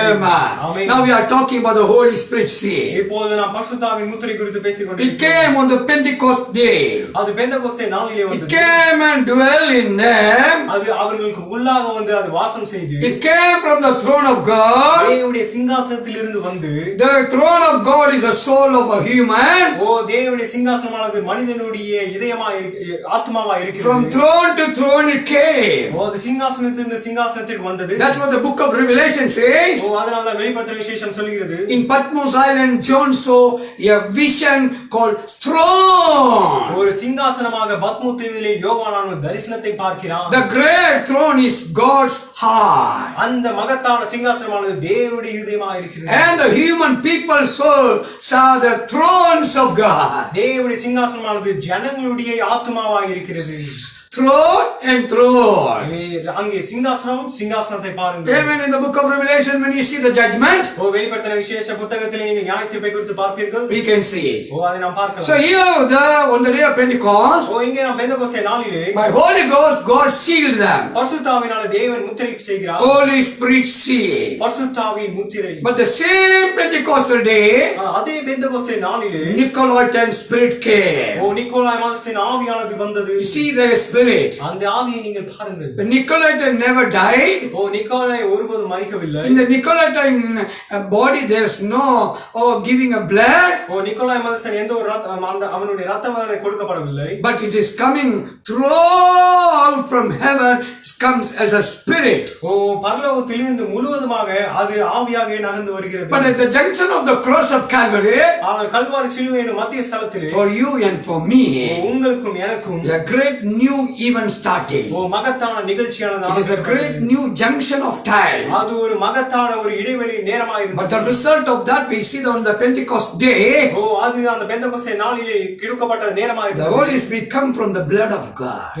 Amen. Now we are talking about the Holy Spirit seal. இப்போது நாம் பரிசுத்தாவின் முத்திரை குறித்து பேசிக் கொண்டிருக்கிறோம். It came on the Pentecost day. அது பெந்தெகோஸ்தே நாளிலே It வந்தது. came and dwell in them. அது அவர்களுக்கு உள்ளாக வந்து அது வாசம் செய்து. It came from the throne of God. தேவனுடைய சிங்காசனத்தில் இருந்து வந்து. The throne of God is a soul of a human. தேவனுடைய சிங்காசனமானது மனிதனுடைய இதயமா ஆத்மாவா இருக்கிறது. From throne to throne it came. அது சிங்காசனத்திலிருந்து சிங்காசனத்திற்கு வந்தது. That's what the book of Revelation says. அதனால தான் வெளிப்படுத்தின விசேஷம் சொல்கிறது. In Patmos Island, John saw a vision called throne. ஒரு சிங்காசனமாக பத்மு தீவிலே யோவான் தரிசனத்தை பார்க்கிறான். The great throne is God's heart. அந்த மகத்தான சிங்காசனமானது தேவனுடைய இதயமா இருக்கிறது. And the human people saw the thrones of God. தேவனுடைய சிங்காசனமானது ஜனங்களுடைய ஆத்மாவா இருக்கிறது. Throne and throne. அங்கே சிங்காசனத்தை பாருங்கள். Even in the book of Revelation, when you see the judgment, வெளிப்படுத்தின விசேஷ புத்தகத்திலே நீங்கள் நியாயத்தீர்ப்பை குறித்து பார்ப்பீர்கள். we can see it. அதை நாம் பார்க்கலாம். So here on the day of Pentecost, இங்கே நாம் பெந்தெகோஸ்தே நாளிலே by Holy Ghost God sealed them. பரிசுத்தாவினாலே தேவன் முத்திரை செய்கிறார். Holy Spirit seal. பரிசுத்தாவின் முத்திரை. But the same Pentecostal day, அதே பெந்தெகோஸ்தே நாளிலே Nicolaitan Spirit came. நிக்கோலாய் மாதத்தின் ஆவியானது வந்தது. See the Spirit spirit. அந்த ஆவியை நீங்கள் பாருங்கள். The Nicolaitan never died. நிக்கோலாய் ஒருபோதும் மரிக்கவில்லை. In the Nicolaitan body there is no giving a blood. நிக்கோலாய் மதஸ்தன் எந்த ஒரு அவனுடைய ரத்தம் கொடுக்கப்படவில்லை. But it is coming throughout from heaven, it comes as a spirit. பரலோகத்திலிருந்து முழுவதுமாக அது ஆவியாகவே நகர்ந்து வருகிறது. But at the junction of the cross of Calvary, Kalvari சிலுவையின் மத்திய ஸ்தலத்திலே, for you and for me, உங்களுக்கும் எனக்கும் a great new event starting. மகத்தான நிகழ்ச்சியானது. It is a great new junction of time. அது ஒரு மகத்தான ஒரு இடைவெளி நேரமாக இருந்தது. But the result of that we see on the Pentecost day. அது அந்த பெந்தெகோஸ்தே நாளிலே கிடுக்கப்பட்ட நேரமாக இருந்தது. The Holy Spirit come from the blood of God.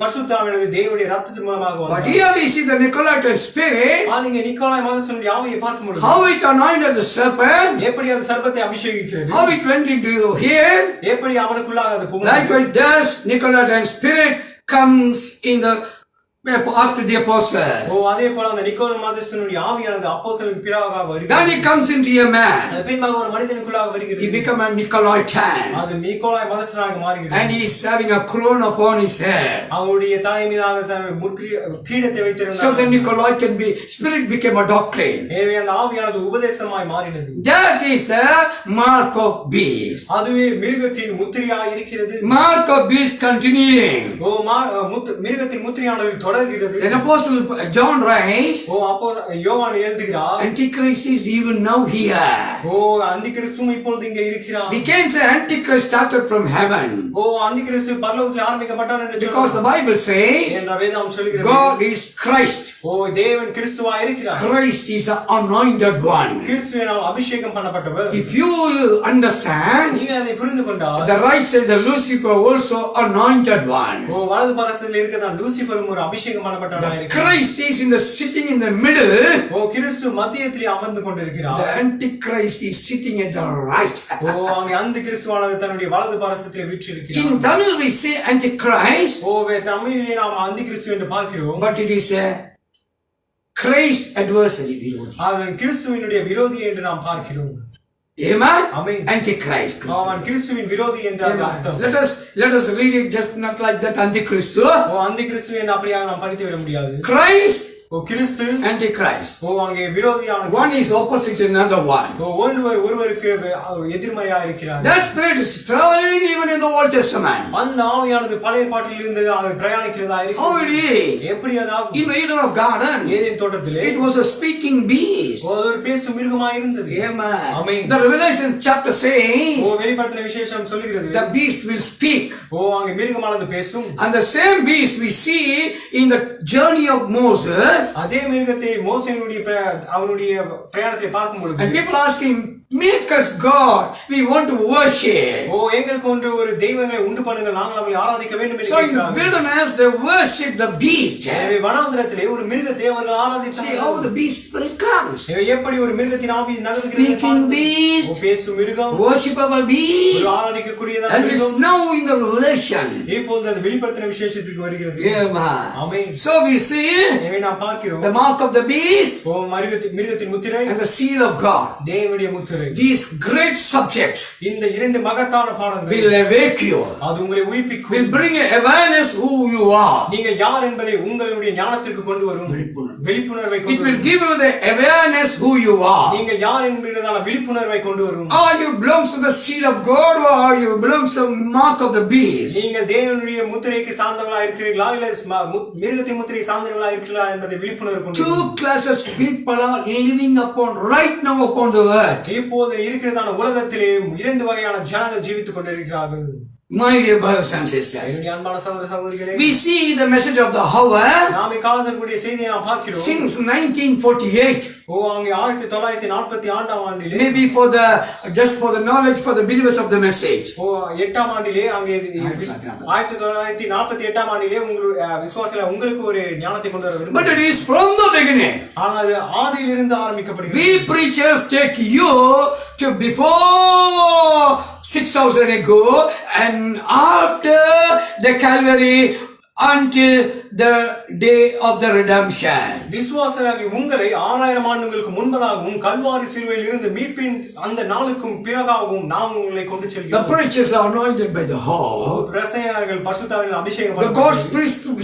பரிசுத்த ஆவியானது தேவனுடைய இரத்தத்தின் மூலமாக வந்தது. But here we see the Nicolaitan spirit. நீங்க நிக்கோலாய் மதஸ்தனுடைய ஆவியை பார்க்கும் பொழுது, how it anointed the serpent, எப்படி அந்த சர்ப்பத்தை அபிஷேகிக்கிறது, how it went into him, எப்படி அவனுக்குள்ளாக அது புகுந்தது. Likewise thus Nicolaitan spirit comes in the after the apostle. அதே போல அந்த நிக்கோலாய் மதஸ்தனுடைய ஆவியானது அப்போஸ்தலனுக்கு பிறகாக வருகிறது. Then he comes into a man. அது பின்பாக ஒரு மனிதனுக்குள்ளாக வருகிறது. He become a Nicolaitan. அது நிக்கோலாய் மதஸ்தனாக மாறுகிறது. And he is having a crown upon his head. அவருடைய தலை மீதாக கிரீடத்தை வைத்திருந்தார். So the Nicolaitan spirit became a doctrine. எனவே அந்த ஆவியானது உபதேசமாய் மாறினது. That is the mark of beast. அதுவே மிருகத்தின் முத்திரையாக இருக்கிறது. Mark of beast continuing. மிருகத்தின் முத்திரையானது தொடர்கிறது. Then Apostle John writes, அப்போ யோவான் எழுதுகிறார், Antichrist is even now here. அந்திகிறிஸ்துவும் இப்பொழுது இங்கே இருக்கிறார். We can say Antichrist started from heaven. அந்திகிறிஸ்து பரலோகத்தில் ஆரம்பிக்கப்பட்டான் என்று because the Bible say என்ற வேதம் சொல்கிறது, God is Christ. தேவன் கிறிஸ்துவாய் இருக்கிறார். Christ is the anointed one. கிறிஸ்துவினால் அபிஷேகம் பண்ணப்பட்டவர். If you understand, நீங்க அதை புரிந்து கொண்டால், the right side the Lucifer also anointed one. வலது பரசத்தில் இருக்கதான் லூசிஃபரும் ஒரு அபிஷேகம் பண்ணப்பட்டவனாய் இருக்கிறார். Christ is in the sitting in the middle. கிறிஸ்து மத்தியத்திலே அமர்ந்து கொண்டிருக்கிறார். The Antichrist is sitting at the right. அங்கே அந்திகிறிஸ்துவானது தன்னுடைய வலது பரசத்திலே வீற்றிருக்கிறார். In Tamil we say Antichrist. தமிழிலே நாம் அந்திகிறிஸ்து என்று பார்க்கிறோம். But it is a Christ adversary, விரோதி. அவன் கிறிஸ்துவினுடைய விரோதி என்று நாம் பார்க்கிறோம். Amen. Amen. Antichrist. அவன் கிறிஸ்துவின் விரோதி என்று அர்த்தம். Let us read it just not like that Antichrist. அந்திகிறிஸ்து என்று அப்படியாக நாம் படித்து விட முடியாது. Christ, கிறிஸ்து, Antichrist. அங்கே விரோதியான, one is opposite to another one. ஒருவருக்கு எதிர்மறையாக இருக்கிறார். That spirit is traveling even in the Old Testament. அந்த ஆவியானது பழைய ஏற்பாட்டில் இருந்து அது பிரயாணிக்கிறதா இருக்கிறது. How it is? எப்படி அது ஆகும்? In the Eden of Garden, Eden தோட்டத்திலே, it was a speaking beast. ஒரு பேசும் மிருகமாக இருந்தது. Amen. The Revelation chapter says, வெளிப்படுத்தின விசேஷம் சொல்கிறது, the beast will speak. அங்கே மிருகமானது பேசும். And the same beast we see in the journey of Moses. அதே மிருகத்தை மோசேயினுடைய அவனுடைய பிரயாணத்தை பார்க்கும் பொழுது, and people asking, make us God, we want to worship. எங்களுக்கு ஒரு தெய்வங்களை உண்டு பண்ணுங்கள், நாங்கள் அவரை ஆராதிக்க வேண்டும் என்று கேட்கிறார்கள். So in the wilderness they worship the beast. வனாந்திரத்திலே ஒரு மிருகத்தை அவர்கள் ஆராதித்தார்கள். See how the beast spirit comes. எப்படி ஒரு மிருகத்தின் ஆவி நகர்கிறது. Speaking beast, பேசும் மிருகம், worshipable beast, ஆராதிக்கக்கூடியதான and is now in the Revelation. இப்பொழுது அது வெளிப்படுத்தின விசேஷத்திற்கு வருகிறது. Amen. So we see நாம் பார்க்கிறோம், the mark of the beast, மிருகத்தின் முத்திரை, and the seal of God. தேவனுடைய முத்திரை. These great subjects, இந்த இரண்டு மகத்தான பாடங்கள் will awake you. அது உங்களை உயிர்ப்பிக்கும். Will bring awareness who you are. நீங்கள் யார் என்பதை உங்களுடைய ஞானத்திற்கு கொண்டு வரும். விழிப்புணர்வை கொண்டு வரும். It will give you the awareness who you are. நீங்கள் யார் என்பதான விழிப்புணர்வை கொண்டு வரும். Are you belongs to the seed of God or are you belongs to the mark of the beast? நீங்கள் தேவனுடைய முத்திரைக்கு சார்ந்தவர்களாக இருக்கிறீர்களா இல்ல மிருகத்தின் முத்திரைக்கு சார்ந்தவர்களாக இருக்கிறீர்களா என்பதை விழிப்புணர்வு கொண்டு. Two classes people are living upon right now upon the earth. இப்போது இருக்கிறதான உலகத்திலே இரண்டு வகையான ஜனங்கள் ஜீவித்துக் கொண்டிருக்கிறார்கள். My dear brothers and sisters, we see the message of the hour since 1948. Maybe for the just for the knowledge for the believers of the message. But it is from the beginning. We preachers take you to before 6,000 ago and after the Calvary until the day of the redemption. விசுவாசியாகிய உங்களை 6000 ஆண்டுகளுக்கு முன்பதாகவும் கல்வாரி சிலுவையில் இருந்து மீட்பின் அந்த நாளுக்கும் பிறகாகவும் நாம் உங்களை கொண்டு The செல்கிறோம். preachers are anointed by the Holy. பிரசங்கியார்கள் பரிசுத்தாவினால் அபிஷேகம் The God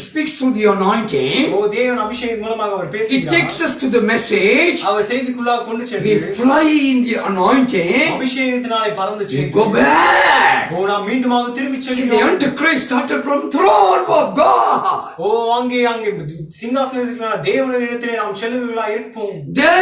speaks through the anointing. தேவன் அபிஷேகம் மூலமாக அவர் It பேசுகிறார். takes us to the message. அவர் செய்திக்குள்ளாக கொண்டு We செல்கிறார். fly in the anointing. அபிஷேகத்தினாலே பறந்து We செல்கிறோம். go back. நாம் மீண்டுமாக திரும்பி See, the செல்கிறோம். Antichrist started from throne of God. அங்கே சிங்காசனத்திற்கு தேவனிடத்திலே நாம் செல்லுகிறவர்களா இருப்போம். The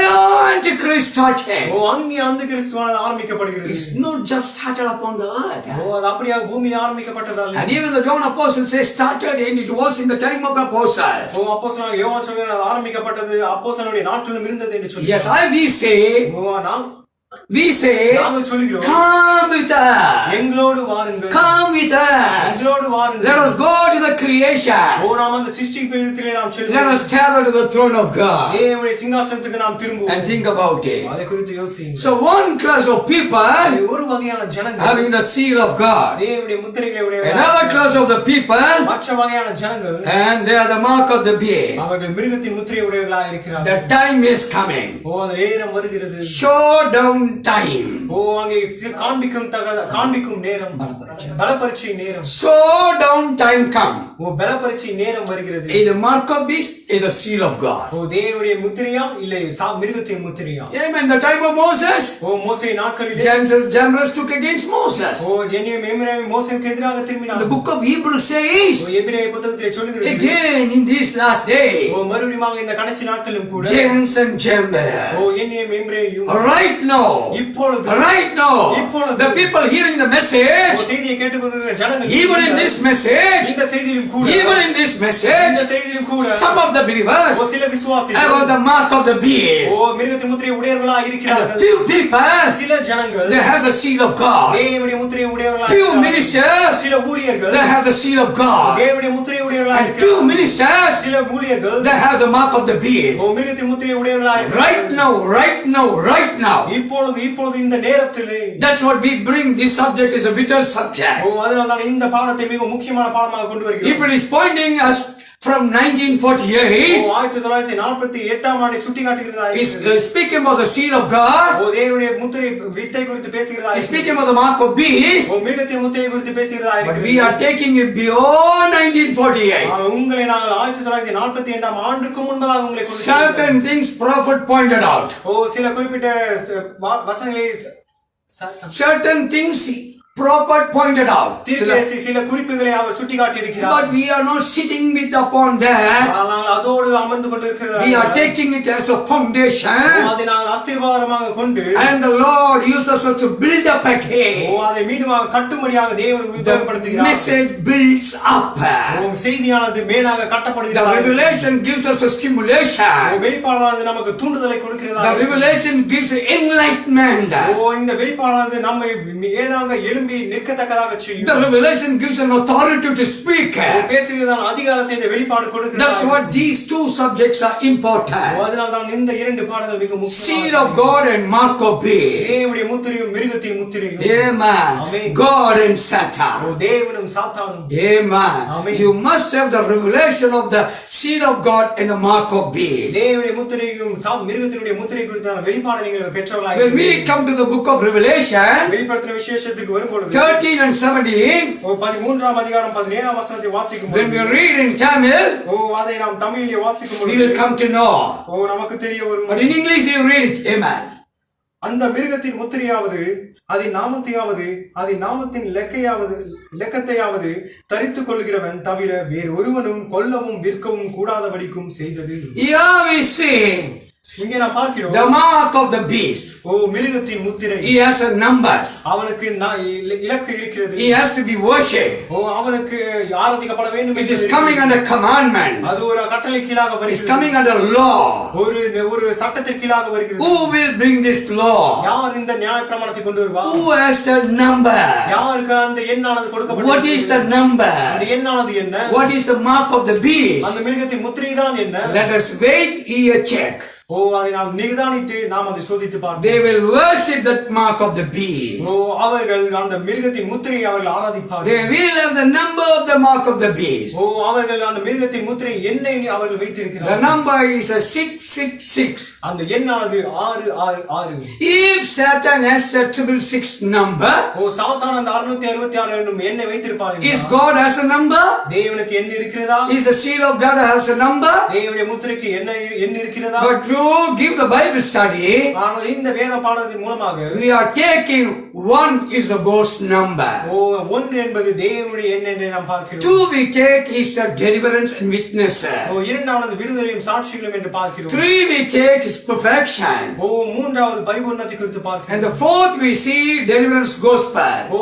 Antichrist started. அங்கே அந்த கிறிஸ்துவானது ஆரம்பிக்கப்படுகிறது. It's not just started upon the earth. அது அப்படியே பூமியில் ஆரம்பிக்கப்பட்டதல்ல. And even the John Apostle says started and it was in the time of Apostle. அப்போஸ்தலனாகிய யோவான் சொல்கிறார் அது ஆரம்பிக்கப்பட்டது அப்போஸ்தலனுடைய நாட்களிலும் இருந்தது என்று சொல்லி. Yes, we say, நாங்கள் சொல்கிறோம், come with us. எங்களோடு வாருங்கள். Come with us. எங்களோடு வாருங்கள். Let us go to the creation. நாம் அந்த சிருஷ்டிப்பிடத்திலே நாம் Let செல்வோம். us travel to the throne of God. தேவனுடைய சிங்காசனத்துக்கு நாம் திரும்புவோம். And think about it. அதை குறித்து யோசியுங்கள். So one class of people ஒரு வகையான ஜனங்கள் having the seal of God. தேவனுடைய முத்திரைகளை உடையவர்கள். Another class of the people, மற்ற வகையான ஜனங்கள் and they are the mark of the beast. அவர்கள் மிருகத்தின் முத்திரை உடையவர்களாக இருக்கிறார்கள். The time is coming. அந்த நேரம் வருகிறது. Showdown time. அங்கே காண்பிக்கும் நேரம், பலப்பரீட்சை நேரம். Showdown time come. பலப்பரீட்சை நேரம் வருகிறது. Is the mark of beast, is the seal of God. தேவனுடைய முத்திரையா இல்லை மிருகத்தின் முத்திரையா? Amen. The time of Moses, மோசே நாட்களில் Jannes took against Moses. மோசேக்கு எதிராக திரும்பினார். The book of Hebrews says, எபிரேய புத்தகத்திலே சொல்லுகிறது, again in this last day, மறுபடியும் இந்த கடைசி நாட்களிலும் கூட Jannes and Jambres. Right now, the people hearing the message, even in this message, some of the believers have the mark of the beast. And a few people, they have the seal of God. Few ministers, they have the seal of God. And few ministers, they have the mark of the beast. Right now. இப்பொழுது இந்த நேரத்திலே That's what we bring. This subject is a vital subject. அதனால இந்த பாடத்தை மிக முக்கியமான பாடமாக கொண்டு வருகிறோம். If it is pointing us from 1948, 1948 ஆண்டை சுட்டிக்காட்டுகிறதா is speaking about the seal of God. தேவனுடைய முத்திரை வித்தை குறித்து பேசுகிறதா Is speaking about the mark of beast. மிருகத்தின் முத்திரை குறித்து பேசுகிறதா But we are taking it beyond 1948. உங்களை நாங்கள் 1948 ஆண்டுக்கு முன்பதாக உங்களை Certain things prophet pointed out. சில குறிப்பிட்ட வசனங்களை Certain things prophet pointed out. சில குறிப்புகளை அவர் சுட்டிக்காட்டி இருக்கிறார். But we are not sitting with upon that. ஆனால் அதோடு அமர்ந்து கொண்டிருக்கிறார். We are taking it as a foundation. அதை நாங்கள் அஸ்திவாரமாக கொண்டு And the Lord uses us to build up again. அதை மீண்டும் கட்டும்படியாக தேவன் உபயோகப்படுத்துகிறார். Message builds up. செய்தியானது மேலாக கட்டப்படுகிறது. The revelation gives us a stimulation. வெளிப்பாடானது நமக்கு தூண்டுதலை கொடுக்கிறது. The revelation gives enlightenment. இந்த வெளிப்பாடானது நம்மை ஏதாக எழும்பி நிற்கத்தக்கதாக செய்யும். The revelation gives an authority to speak. பேசுகிறதான அதிகாரத்தை இந்த வெளிப்பாடு கொடுக்கிறது. That's what these two subjects are important. அதனால தான் இந்த இரண்டு பாடங்கள் மிக முக்கியம். Seal of God and mark of beast. தேவனுடைய முத்திரையும் மிருகத்தின் முத்திரையும். Amen. God and Satan. தேவனும் சாத்தானும். Amen. You must have the revelation of the seal of God and the mark of beast. தேவனுடைய முத்திரையும் மிருகத்தினுடைய முத்திரை குறித்தான வெளிப்பாடு நீங்கள் பெற்றவர்களாக. When we come to the book of Revelation, வெளிப்படுத்தின விசேஷத்துக்கு வரும்போது 13 and 17, 13ஆம் அதிகாரம் 17ஆம் வசனத்தை வாசிக்கும்போது, when we read in Tamil, அதை நாம் தமிழிலே வாசிக்கும்போது we will come to know. நமக்கு தெரிய வரும். But in English you read it. Amen. அந்த மிருகத்தின் முத்திரையாவது அதன் நாமத்தையாவது அதன் நாமத்தின் லெக்கத்தையாவது தரித்துக் கொள்கிறவன் தவிர வேறு ஒருவனும் கொல்லவும் விற்கவும் கூடாதபடிக்கும் செய்தது. Here we see இங்கே நாம் பார்க்கிறோம் the mark of the beast. மிருகத்தின் முத்திரை. He has a numbers. அவனுக்கு இலக்கு இருக்கிறது. He has to be worshipped. அவனுக்கு ஆராதிக்கப்பட வேண்டும். It is coming under commandment. அது ஒரு கட்டளை கீழாக வருகிறது. It is coming under law. ஒரு சட்டத்திற்கு கீழாக வருகிறது. Who will bring this law? யார் இந்த நியாயப்பிரமாணத்தை கொண்டு வருவார்? Who has the number? யாருக்கு அந்த எண்ணானது கொடுக்கப்பட்டது? What is the number? அந்த எண்ணானது என்ன? What is the mark of the beast? அந்த மிருகத்தின் முத்திரை தான் என்ன? Let us wait here check. ஓ அதை நாம் நிதானித்து நாம் அதை சோதித்து பார்ப்போம். They will worship that mark of the beast. ஓ அவர்கள் அந்த மிருகத்தின் முத்திரையை அவர்கள் ஆராதிப்பார்கள். They will have the number of the mark of the beast. ஓ அவர்கள் அந்த மிருகத்தின் முத்திரை எண்ணை அவர்கள் வைத்திருக்கிறார்கள். The number is a 666. அந்த எண்ணானது 666. If Satan has a 666 number, ஓ சாத்தான் அந்த 666 என்னும் எண்ணை வைத்திருப்பான். is God has a number? தேவனுக்கு எண் இருக்கிறதா? Is the seal of God has a number? தேவனுடைய முத்திரைக்கு எண் இருக்கிறதா? But to give the Bible study, ஆனால் இந்த வேத பாடத்தின் மூலமாக we are taking 1 is the God's number. ஓ 1 என்பது தேவனுடைய எண் என்று நாம் பார்க்கிறோம். 2 we take is a deliverance and witness. ஓ இரண்டாவது விடுதலையும் சாட்சிகளும் என்று பார்க்கிறோம். 3 we take is perfection. ஓ மூன்றாவது பரிபூரணத்தை குறித்து பார்க்கிறோம். And the 4th we see deliverance gospel. ஓ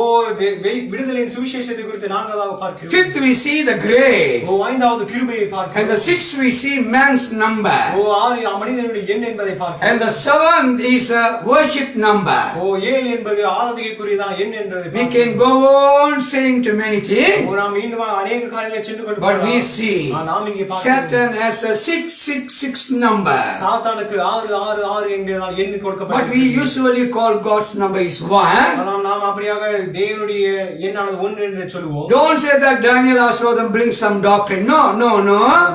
விடுதலையின் சுவிசேஷத்தை குறித்து நான்காவதாக பார்க்கிறோம். 5th we see the grace. ஓ ஐந்தாவது கிருபையை பார்க்கிறோம். And the 6th we see man's number. ஓ 6 மனிதனுடைய எண் என்பதை பார்க்கிறோம். And the 7th is a worship number. ஓ 7 என்பது ஆராதனைக்குரியதான் எண் என்பதை We can go on saying to many things. ஓ நாம் இன்னும் अनेक காரியங்களை சென்று கொண்டு But we see நாம் இங்கே பார்க்கிறோம். Satan has a 666 number. சாத்தானுக்கு 666 என்கிறதால் எண் But கொடுக்கப்பட்டது. we usually call God's number is 1. நாம் அப்படியாக தேவனுடைய எண்ணானது 1 என்று சொல்லுவோம். Don't say that Daniel Aswadam brings some doctrine. No.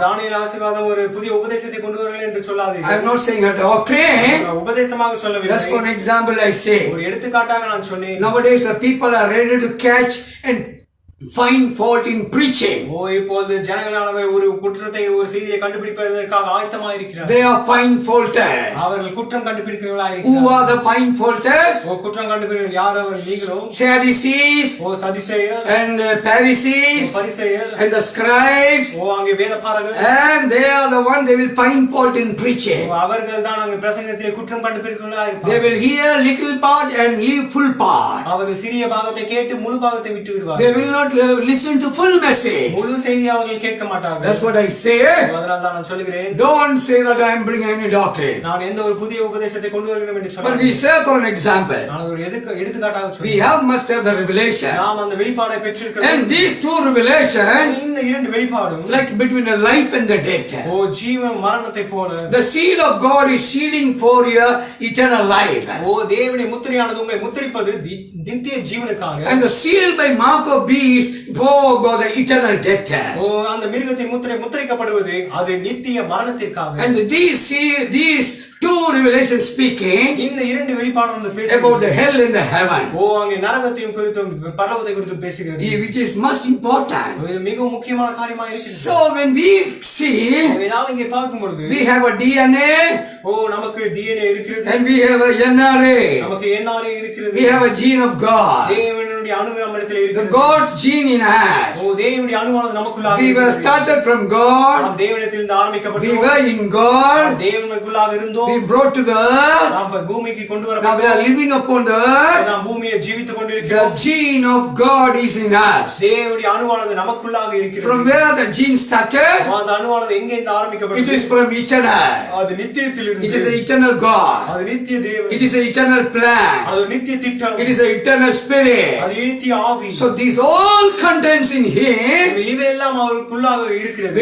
தானியேல் ஆசீர்வாதம் ஒரு புதிய உபதேசத்தை கொண்டு வரல என்று சொல்லாதீர்கள். I am not saying a doctrine. உபதேசமாக சொல்லவில்லை. Just for an example I say. ஒரு எடுத்துக்காட்டாக நான் சொன்னேன். Nowadays the people are ready to catch and find fault in preaching. ஓ இப்போது ஜனங்களானவர் ஒரு குற்றத்தை ஒரு செய்தியை கண்டுபிடிப்பதற்காக ஆயத்தமாக இருக்கிறார்கள். They are find faulters. அவர்கள் குற்றம் கண்டுபிடிக்கிறவர்களாக Who இருக்கிறார்கள். are the find faulters? ஓ குற்றம் கண்டுபிடிக்கிறவர்கள் யார்? அவர் நீங்களோ? Sadducees ஓ சதுசேயர் and Pharisees பரிசேயர் and the scribes, ஓ அங்கே வேதபாரகர். and they are the one they will find fault in preaching. ஓ அவர்கள் தான் அங்கே பிரசங்கத்திலே குற்றம் கண்டுபிடிக்கிறவர்களாக They இருப்பார்கள். will hear little part and leave full part. அவர்கள் சிறிய பாகத்தை கேட்டு முழு பாகத்தை விட்டு They விடுவார்கள். will not listen to full message. முழு செய்தியை அவர்கள் கேட்க மாட்டார்கள். That's what I say. அதனால தான் நான் சொல்கிறேன். Don't say that I am bringing any doctrine. நான் எந்த ஒரு புதிய உபதேசத்தை கொண்டு வருகிறேன் என்று But சொல்றேன். we say for an example, நான் ஒரு எடுத்துக்காட்டாக we சொல்றேன். must have the revelation. நாம் அந்த வெளிப்பாடை பெற்றிருக்கிறோம். And these two revelations, இந்த இரண்டு வெளிப்பாடும் like between the life and the death. ஓ ஜீவன் மரணத்தை போல. The seal of God is sealing for your eternal life. ஓ தேவனுடைய முத்திரையானது உங்களை முத்திரிப்பது நித்திய ஜீவனுக்காக. And the seal by mark of beast for God the eternal death. ஓ அந்த மிருகத்தின் முத்திரைக்கப்படுவது அது நித்திய மரணத்திற்காக. And these two revelations speaking இந்த இரண்டு வெளிப்பாடு பேசுகிறது about the hell and the heaven, ஓ அங்கே நரகத்தையும் குறித்தும் பரலோகத்தை குறித்தும் பேசுகிறது. which is most important. இது மிகவும் முக்கியமான காரியமா இருக்கிறது. So when we see, நாம் இங்கே பார்க்கும் பொழுது we have a DNA ஓ நமக்கு DNA இருக்கிறது. and we have a NRA. நமக்கு NRA இருக்கிறது. We have a gene of God. தேவனுடைய அணு நம்மிடத்தில் The இருக்கிறது. God's gene in us. ஓ தேவனுடைய அணுவானது நமக்குள்ளாக We were இருக்கிறது. started from God. நாம் தேவனிடத்திலிருந்து We ஆரம்பிக்கப்பட்டோம். were in God. தேவனுக்குள்ளாக இருந்தோம். We brought to the earth. நாம் பூமிக்கு கொண்டு Now we வரப்பட்டோம். are living upon the earth. நாம் பூமியிலே ஜீவித்துக் The கொண்டிருக்கிறோம். gene of God is in us. தேவனுடைய அணுவானது நமக்குள்ளாக இருக்கிறது. From where the gene started, அந்த அணுவானது எங்கே இருந்து it ஆரம்பிக்கப்பட்டது? is from eternal. அது நித்தியத்திலிருந்து. It is an eternal God. அது நித்திய தேவன். It is an eternal plan. அது நித்திய திட்டம். It is an eternal spirit. அது நித்திய ஆவி. So these all contents in Him. இவையெல்லாம் அவருக்குள்ளாக இருக்கிறது.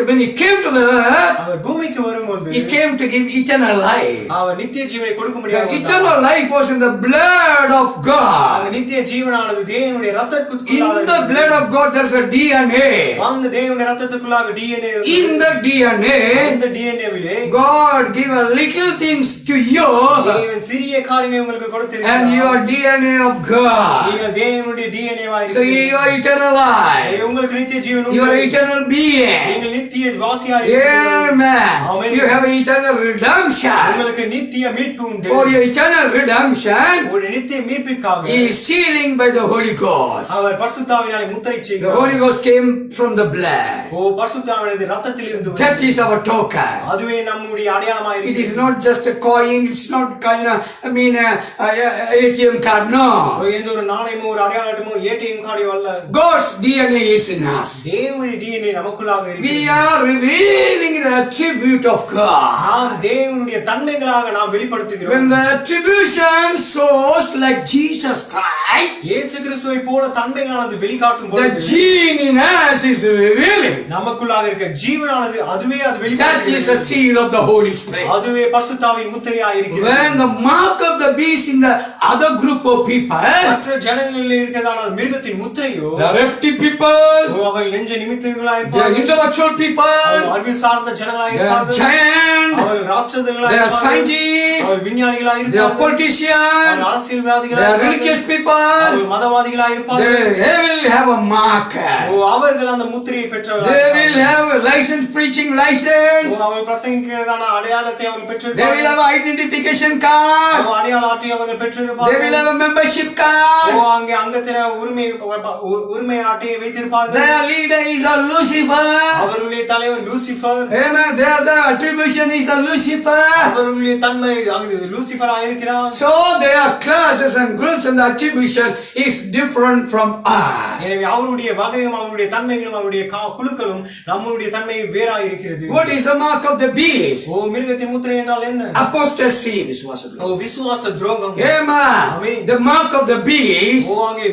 When He came to the earth, அவர் பூமிக்கு வரும்போது He came to give eternal life. அவர் நித்திய ஜீவனை கொடுக்க The முடியாது. eternal life was in the blood of அந்த God. நித்திய ஜீவனானது தேவனுடைய In ரத்தத்துக்குள்ளாக the blood of God, there's a DNA. அந்த தேவனுடைய ரத்தத்துக்குள்ளாக DNA In the DNA, இந்த DNAவிலே God give a little things to you, தேவன் சிறிய காரியங்களை உங்களுக்கு and கொடுத்திருக்கிறார். you are DNA of God. நீங்கள் தேவனுடைய DNA-வாய் So you are eternal life. உங்களுக்கு நித்திய ஜீவன் You are உண்டு. eternal being. நீங்கள் நித்திய வாசியாய் இருக்கிறீர்கள். Amen. Amen. You have eternal redemption. உங்களுக்கு நித்திய மீட்பு உண்டு. For your eternal redemption ஒரு நித்திய மீட்பிற்காக is sealing by the Holy Ghost. அவர் பரிசுத்தாவினாலே முத்திரை The செய்கிறார். Holy Ghost came from the blood. O பரிசுத்தாவினது ரத்தத்திலிருந்து That வருகிறது. is our token. அதுவே நம்முடைய அடையாளமாய் It இருக்கிறது. is not just a coin. It's not kind of, ATM card. No. எந்த ஒரு நாணயமோ ஒரு அடையாளமோ ஏடிஎம் கார்டோ அல்ல. God's DNA is in us. தேவனுடைய DNA நமக்குள்ளாக We இருக்கிறது. are revealing the the attribute of God. நாம் தேவனுடைய தன்மைகளாக நாம் வெளிப்படுத்துகிறோம். When the attribution shows like Jesus Christ, இயேசு கிறிஸ்துவை போல தன்மைகளானது வெளிக்காட்டும் the பொழுது gene in us is revealing. நமக்குள்ளாக இருக்க ஜீவனானது அதுவே அது That is the வெளிப்படுத்துகிறது. seal of the Holy Spirit. அதுவே பரிசுத்தாவின் முத்திரையாக இருக்கிறது. When the mark of the beast in the other group of people, மற்ற ஜனங்களில் இருக்கிறதான மிருகத்தின் முத்திரையோ the lefty people, அவர்கள் நெஞ்ச நிமித்தங்களாக they are இருப்பார்கள். intellectual people, அவர்கள் அறிவு சார்ந்த ஜனங்களாக they are இருப்பார்கள். giant, அவர்கள் ராட்சதர்களாக they are இருப்பார்கள். scientists, அவர்கள் விஞ்ஞானிகளாக they are இருப்பார்கள். politicians, அவர்கள் அரசியல்வாதிகளாக they are இருப்பார்கள். religious people, அவர்கள் மதவாதிகளாக இருப்பார்கள். they will have a marker. அவர்கள் அந்த முத்திரையை பெற்றவர்களாக They will இருப்பார்கள். have a license, preaching license. அவர்கள் பிரசங்கிக்கிறதான அடையாளத்தை அவர்கள் They will பெற்றிருப்பார்கள். have an identification card. அடையாள அட்டை அவர்கள் They will பெற்றிருப்பார்கள். have a membership card. அங்கே அங்கத்தின உரிமை அட்டையை வைத்திருப்பார்கள். Their leader is a Lucifer. அவர்களுடைய தலைவன் Lucifer. Amen. The attribution is a Lucifer. அவர்களுடைய தன்மை அங்கு லூசிபராக இருக்கிறார். So there are classes and groups, and the attribution is different from us. எனவே அவருடைய வகையும் அவருடைய தன்மைகளும் அவருடைய குழுக்களும் நம்முடைய தன்மை வேறாக இருக்கிறது. What is the mark of the beast? ஓ மிருகத்தின் முத்திரை என்றால் என்ன? Apostasy, விசுவாச ஓ துரோகம். விசுவாச துரோகம். Amen. Amen. The mark of the beast, ஓ அங்கே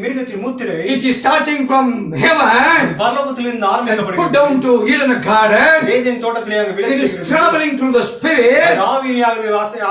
மிருகத்தின் முத்திரை it is starting from heaven, பரலோகத்திலிருந்து put ஆரம்பிக்கப்படுகிறது. down to Eden garden. Eden தோட்டத்திலே அங்கே It விளைச்சல் is traveling through the spirit,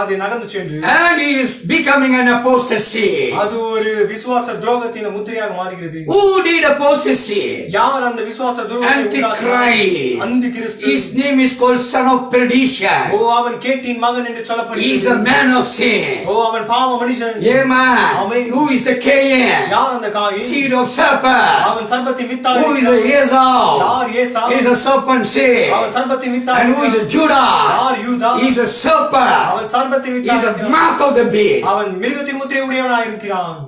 அது நகர்ந்து சென்று and he is becoming an apostasy. அது ஒரு விசுவாச துரோகத்தின் முத்திரையாக மாறுகிறது. Who did apostasy? யார் அந்த விசுவாச துரோகத்தை Antichrist. அந்த கிறிஸ்து. His name is called son of perdition. ஓ அவன் கேட்டின் மகன் என்று He is சொல்லப்படுகிறது. a man of sin. ஓ அவன் பாவ மனுஷன். Amen. Amen. Who is the Cain? யார் அந்த காயின்? Seed of serpent. அவன் சர்ப்பத்தின் வித்தாக Who is the இருக்கிறான். Esau? யார் ஏசா? He is a serpent seed. அவன் சர்ப்பத்தின் வித்தாக And who is a இருக்கிறான். Judas? யார் யூதா? He is a serpent. அவன் சர்ப்பத்தின் He வித்தாக is a இருக்கிறான். mark of the beast. அவன் மிருகத்தின் முத்திரை உடையவனாக இருக்கிறான்.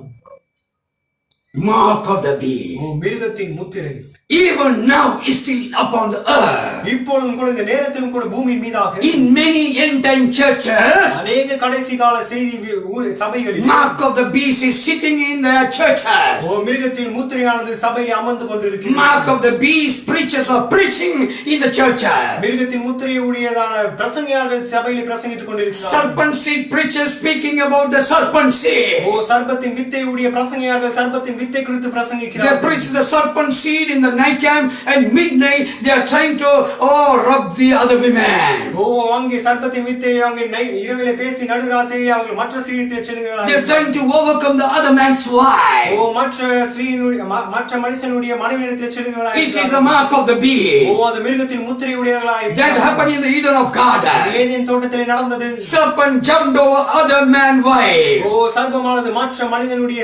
Mark of the oh beast. மிருகத்தின் முத்திரை. Even now is still upon the earth. இப்பொழுதும் கூட இந்த நேரத்திலும் கூட பூமியின் மீதாக In many end time churches, அநேக கடைசி கால செய்தி சபைகளில் mark of the beast is sitting in the churches. ஓ மிருகத்தின் முத்திரையானது சபையில் அமர்ந்து கொண்டிருக்கிறது. Mark of the beast preachers are preaching in the churches. மிருகத்தின் முத்திரை உடையதான பிரசங்கியார்கள் சபையில் பிரசங்கித்துக் கொண்டிருக்கிறார்கள். Serpent seed preachers speaking about the serpent O seed. சர்ப்பத்தின் வித்தை உடைய பிரசங்கியார்கள் சர்ப்பத்தின் வித்தை குறித்து They பிரசங்கிக்கிறார்கள். preach the serpent seed in the night time, and midnight they are trying to rub the other women. ஓ அங்கே சர்ப்பத்தின் வித்தை அங்கே இரவிலே பேசி நடுராத்திரி அவர்கள் மற்ற ஸ்திரீகளை They are செல்கிறார்கள். trying to overcome the other man's wife. ஓ மற்ற மனுஷனுடைய மனைவியிடத்தில் It is a செல்கிறார்கள். mark of the oh beast. அது மிருகத்தின் முத்திரை உடையவர்களாக That இருக்கிறார்கள். happened in the Eden of garden. Eden தோட்டத்திலே நடந்தது. Serpent jumped over other man's wife. ஓ சர்ப்பமானது மற்ற மனிதனுடைய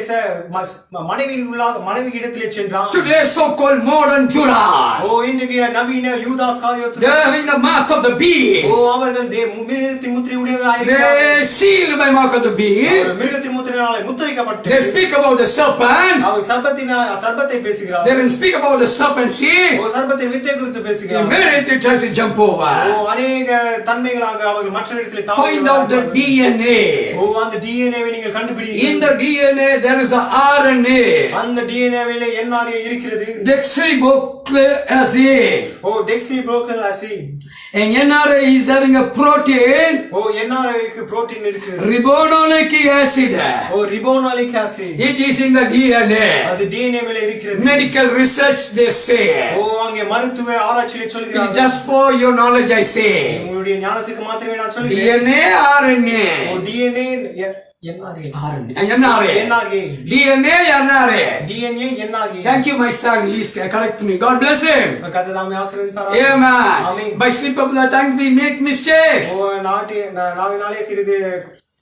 மனைவி இடத்திலே சென்றான். Today so-called modern Judas, ஓ இன்றைய நவீன யூதாஸ் காரியோத்து they are having the mark of the oh beast. அவர்கள் மிருகத்தின் முத்திரை உடையவர்களாக இருக்கிறார்கள். They sealed by mark of the beast. மிருகத்தின் முத்திரையினாலே முத்திரைக்கப்பட்டு They speak about the serpent. அவர் சர்ப்பத்தை They பேசுகிறார்கள். will speak about the serpent seed. ஓ சர்ப்பத்தின் வித்தை குறித்து பேசுகிறார்கள். Immediately try to jump O over. அநேக தன்மைகளாக அவர்கள் மற்ற இடத்திலே Find out the DNA. ஓ அந்த டிஎன்ஏவை நீங்கள் In கண்டுபிடிங்கள். the DNA there is a RNA. அந்த டிஎன்ஏவிலே என்ஆர்ஏ இருக்கிறது. Deoxyribonucleic acid. ஓ டெக்ஸ்ட்ரி புரோக்கன் acid. And NRA is having a protein, ஓ என்ஆர்ஏக்கு புரோட்டீன் இருக்குது. ribonucleic acid. ஓ ribonucleic acid. It is in the DNA. அது டிஎன்ஏவிலே இருக்கிறது. Medical research they say. ஓ அங்கே மருத்துவ ஆராய்ச்சியிலே It is சொல்கிறார்கள். just for your knowledge I say. உங்களுடைய ஞானத்துக்கு மாத்திரமே நான் சொல்கிறேன். DNA, RNA. Oh DNA NRA. NRA. NRA. DNA, NRA. DNA NRA. Thank you, my son. Please correct me. God bless him. கர்த்தர் தாமே ஆசீர்வதிப்பாராக. Amen. Amen. By slip of the tongue we make mistakes. ஓ நாவினாலே சிறிது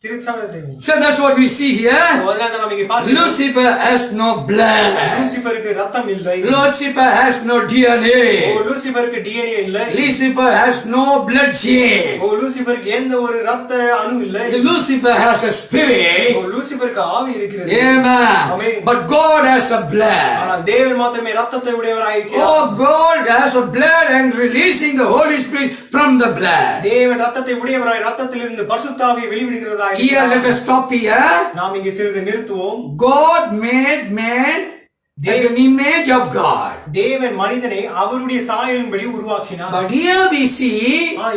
திருச்சாவதை. So that's what we see here. அதனால நாம் இங்கே பார்க்கிறோம். Lucifer has no blood. லூசிபருக்கு ரத்தம் இல்லை. Lucifer has no DNA. ஓ லூசிபருக்கு டிஎன்ஏ இல்லை. Lucifer has no blood gene. ஓ லூசிபருக்கு எந்த ஒரு ரத்த அணு இல்லை. Lucifer has a spirit. ஓ லூசிபருக்கு ஆவி இருக்கிறது. Amen. Amen. But God has a blood. ஆனால் தேவன் மாத்திரமே ரத்தத்தை உடையவராய் இருக்கிறார். Oh, God has a blood and releasing the Holy Spirit from the blood. தேவன் ரத்தத்தை உடையவராய் ரத்தத்திலிருந்து பரிசுத்த ஆவியை வெளிவிடுகிறவராய் Here, let us stop here. நாம் இங்கே சிறிது நிறுத்துவோம். God made man as an image of God. தேவன் மனிதனை அவருடைய சாயலின்படி உருவாக்கினார். But here we see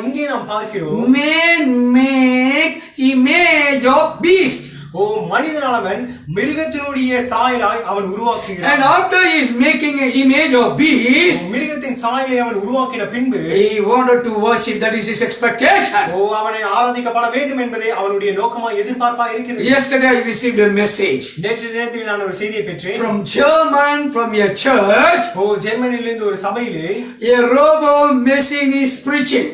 இங்கே நாம் பார்க்கிறோம், man make image of beast. ஓ மனிதனானவன் மிருகத்தினுடைய சாயலாய் அவன் உருவாக்குகிறான். And after he is making an image of beast, மிருகத்தின் சாயலை அவன் உருவாக்கின பின்பு he wanted to worship. That is his expectation. ஓ அவனை ஆராதிக்கப்பட வேண்டும் என்பதே அவனுடைய நோக்கமாய் எதிர்பார்ப்பாய் இருக்கிறது. Yesterday I received a message நேற்று தினத்தில் நான் ஒரு செய்தியை பெற்றேன். from a church. ஓ ஜெர்மனியிலிருந்து ஒரு சபையிலே A robo machine is preaching.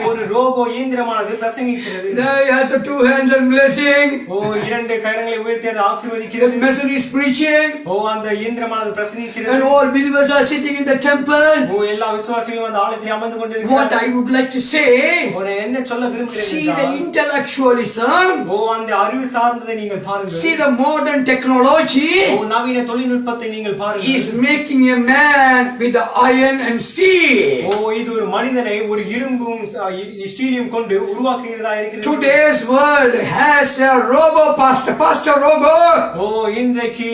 ஒரு ரோபோ இயந்திரமானது பிரசங்கிக்கிறது. There he has two hands and blessing. ஓ இரண்டு கரங்களை உயர்த்தி அது ஆசீர்வதிக்கிறது. The machine is preaching. ஓ அந்த இயந்திரமானது பிரசங்கிக்கிறது. And all believers are sitting in the temple. ஓ எல்லா விசுவாசிகளும் அந்த ஆலயத்தில் அமர்ந்து கொண்டிருக்கிறார்கள். What I would like to say, நான் என்ன சொல்ல விரும்புகிறேன் see the என்றால், intellectualism, ஓ அந்த அறிவு சார்ந்ததை நீங்கள் பாருங்கள். see the modern technology ஓ நவீன தொழில்நுட்பத்தை நீங்கள் பாருங்கள். is making a man with the iron and steel. ஓ இது ஒரு மனிதனை ஒரு இரும்பும் ஸ்டீலியும் கொண்டு உருவாக்குகிறதா இருக்கிறது. Today's world has a robo pastor robo. ஓ இன்றைக்கு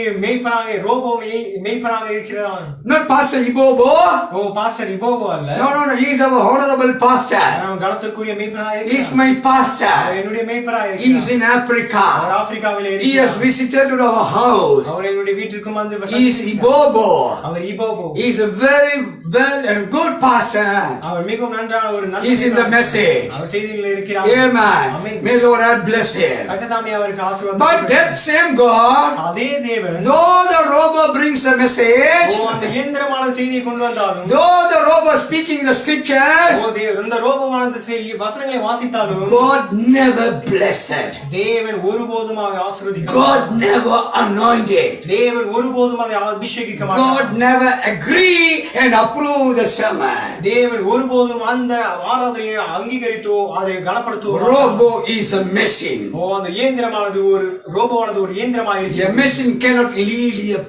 மேய்ப்பனாக இருக்கிறான். Not Pastor Ibobo. ஓ பாஸ்டர் இபோபோ அல்ல. No, he is our honorable pastor. நாம் கனத்துக்குரிய மேய்ப்பனாக He is இருக்கிறான். my pastor. என்னுடைய மேய்ப்பனாக He is இருக்கிறான். in Africa. Our ஆப்பிரிக்காவிலே He has இருக்கிறார். visited our house. அவர் என்னுடைய வீட்டிற்கு வந்து He is Ibobo. Our இபோபோ. He is a very well and good pastor. அவர் மிகவும் நன்றான ஒரு நல்ல He is in the message. அவர் செய்தியில் இருக்கிறார். Amen. ஆமென். May Lord add bless him. கர்த்தர் அவருக்கு ஆசீர்வாதம். But that same God, அதே தேவன் though the robber brings a message, ஓ அந்த இயந்திரமான செய்தியை கொண்டு வந்தாலும், though the robber speaking the scriptures, ஓ இந்த ரோபமானது வசனங்களை வாசித்தாலும், God never blessed. தேவன் ஒருபோதும் அதை ஆசீர்வதிக்க God never anointed. தேவன் ஒருபோதும் அதை அபிஷேகிக்க மாட்டார். God never agree and approve the sermon. தேவன் ஒருபோதும் அந்த ஆராதனையை அங்கீகரித்தோ அதை கனப்படுத்தோ. Robo is a machine. ஓ அந்த இயந்திரமானது ஒரு ரோபோவானது ஒரு இயந்திரமாக A இருக்கிறது. machine cannot lead a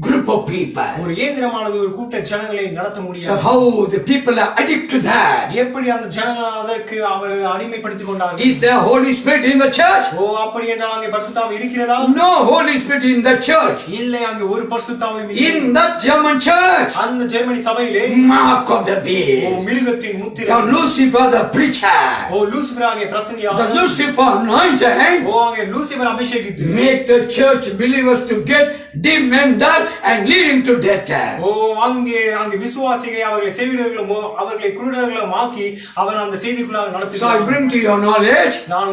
group of people. ஒரு இயந்திரமானது ஒரு கூட்ட ஜனங்களை நடத்த So முடியாது. how the people are addicted to that? எப்படி அந்த ஜனங்கள் அதற்கு அவர் அடிமைப்படுத்திக் கொண்டார்கள்? Is there Holy Spirit in the church? ஓ அப்படி என்றால் அங்கே பரிசுத்தாவி இருக்கிறதா? No Holy Spirit in the church. இல்லை, அங்கே ஒரு பரிசுத்தாவியும் இல்லை. In that German church, அந்த ஜெர்மனி சபையிலே mark of the oh beast. மிருகத்தின் முத்திரை. The Lucifer the preacher. Oh Lucifer அங்கே The பிரசங்கியார். Lucifer anointing ஓ அங்கே லூசிபர் அபிஷேகித்து make the church believers to get dim and dull and leading to death. ஓ அங்கே விசுவாசிகளை அவர்களை செவிடர்களும் அவர்களை குருடர்களும் ஆக்கி அவர் அந்த செய்திக்குள்ளாக So I நடத்துகிறார். bring to your knowledge நான்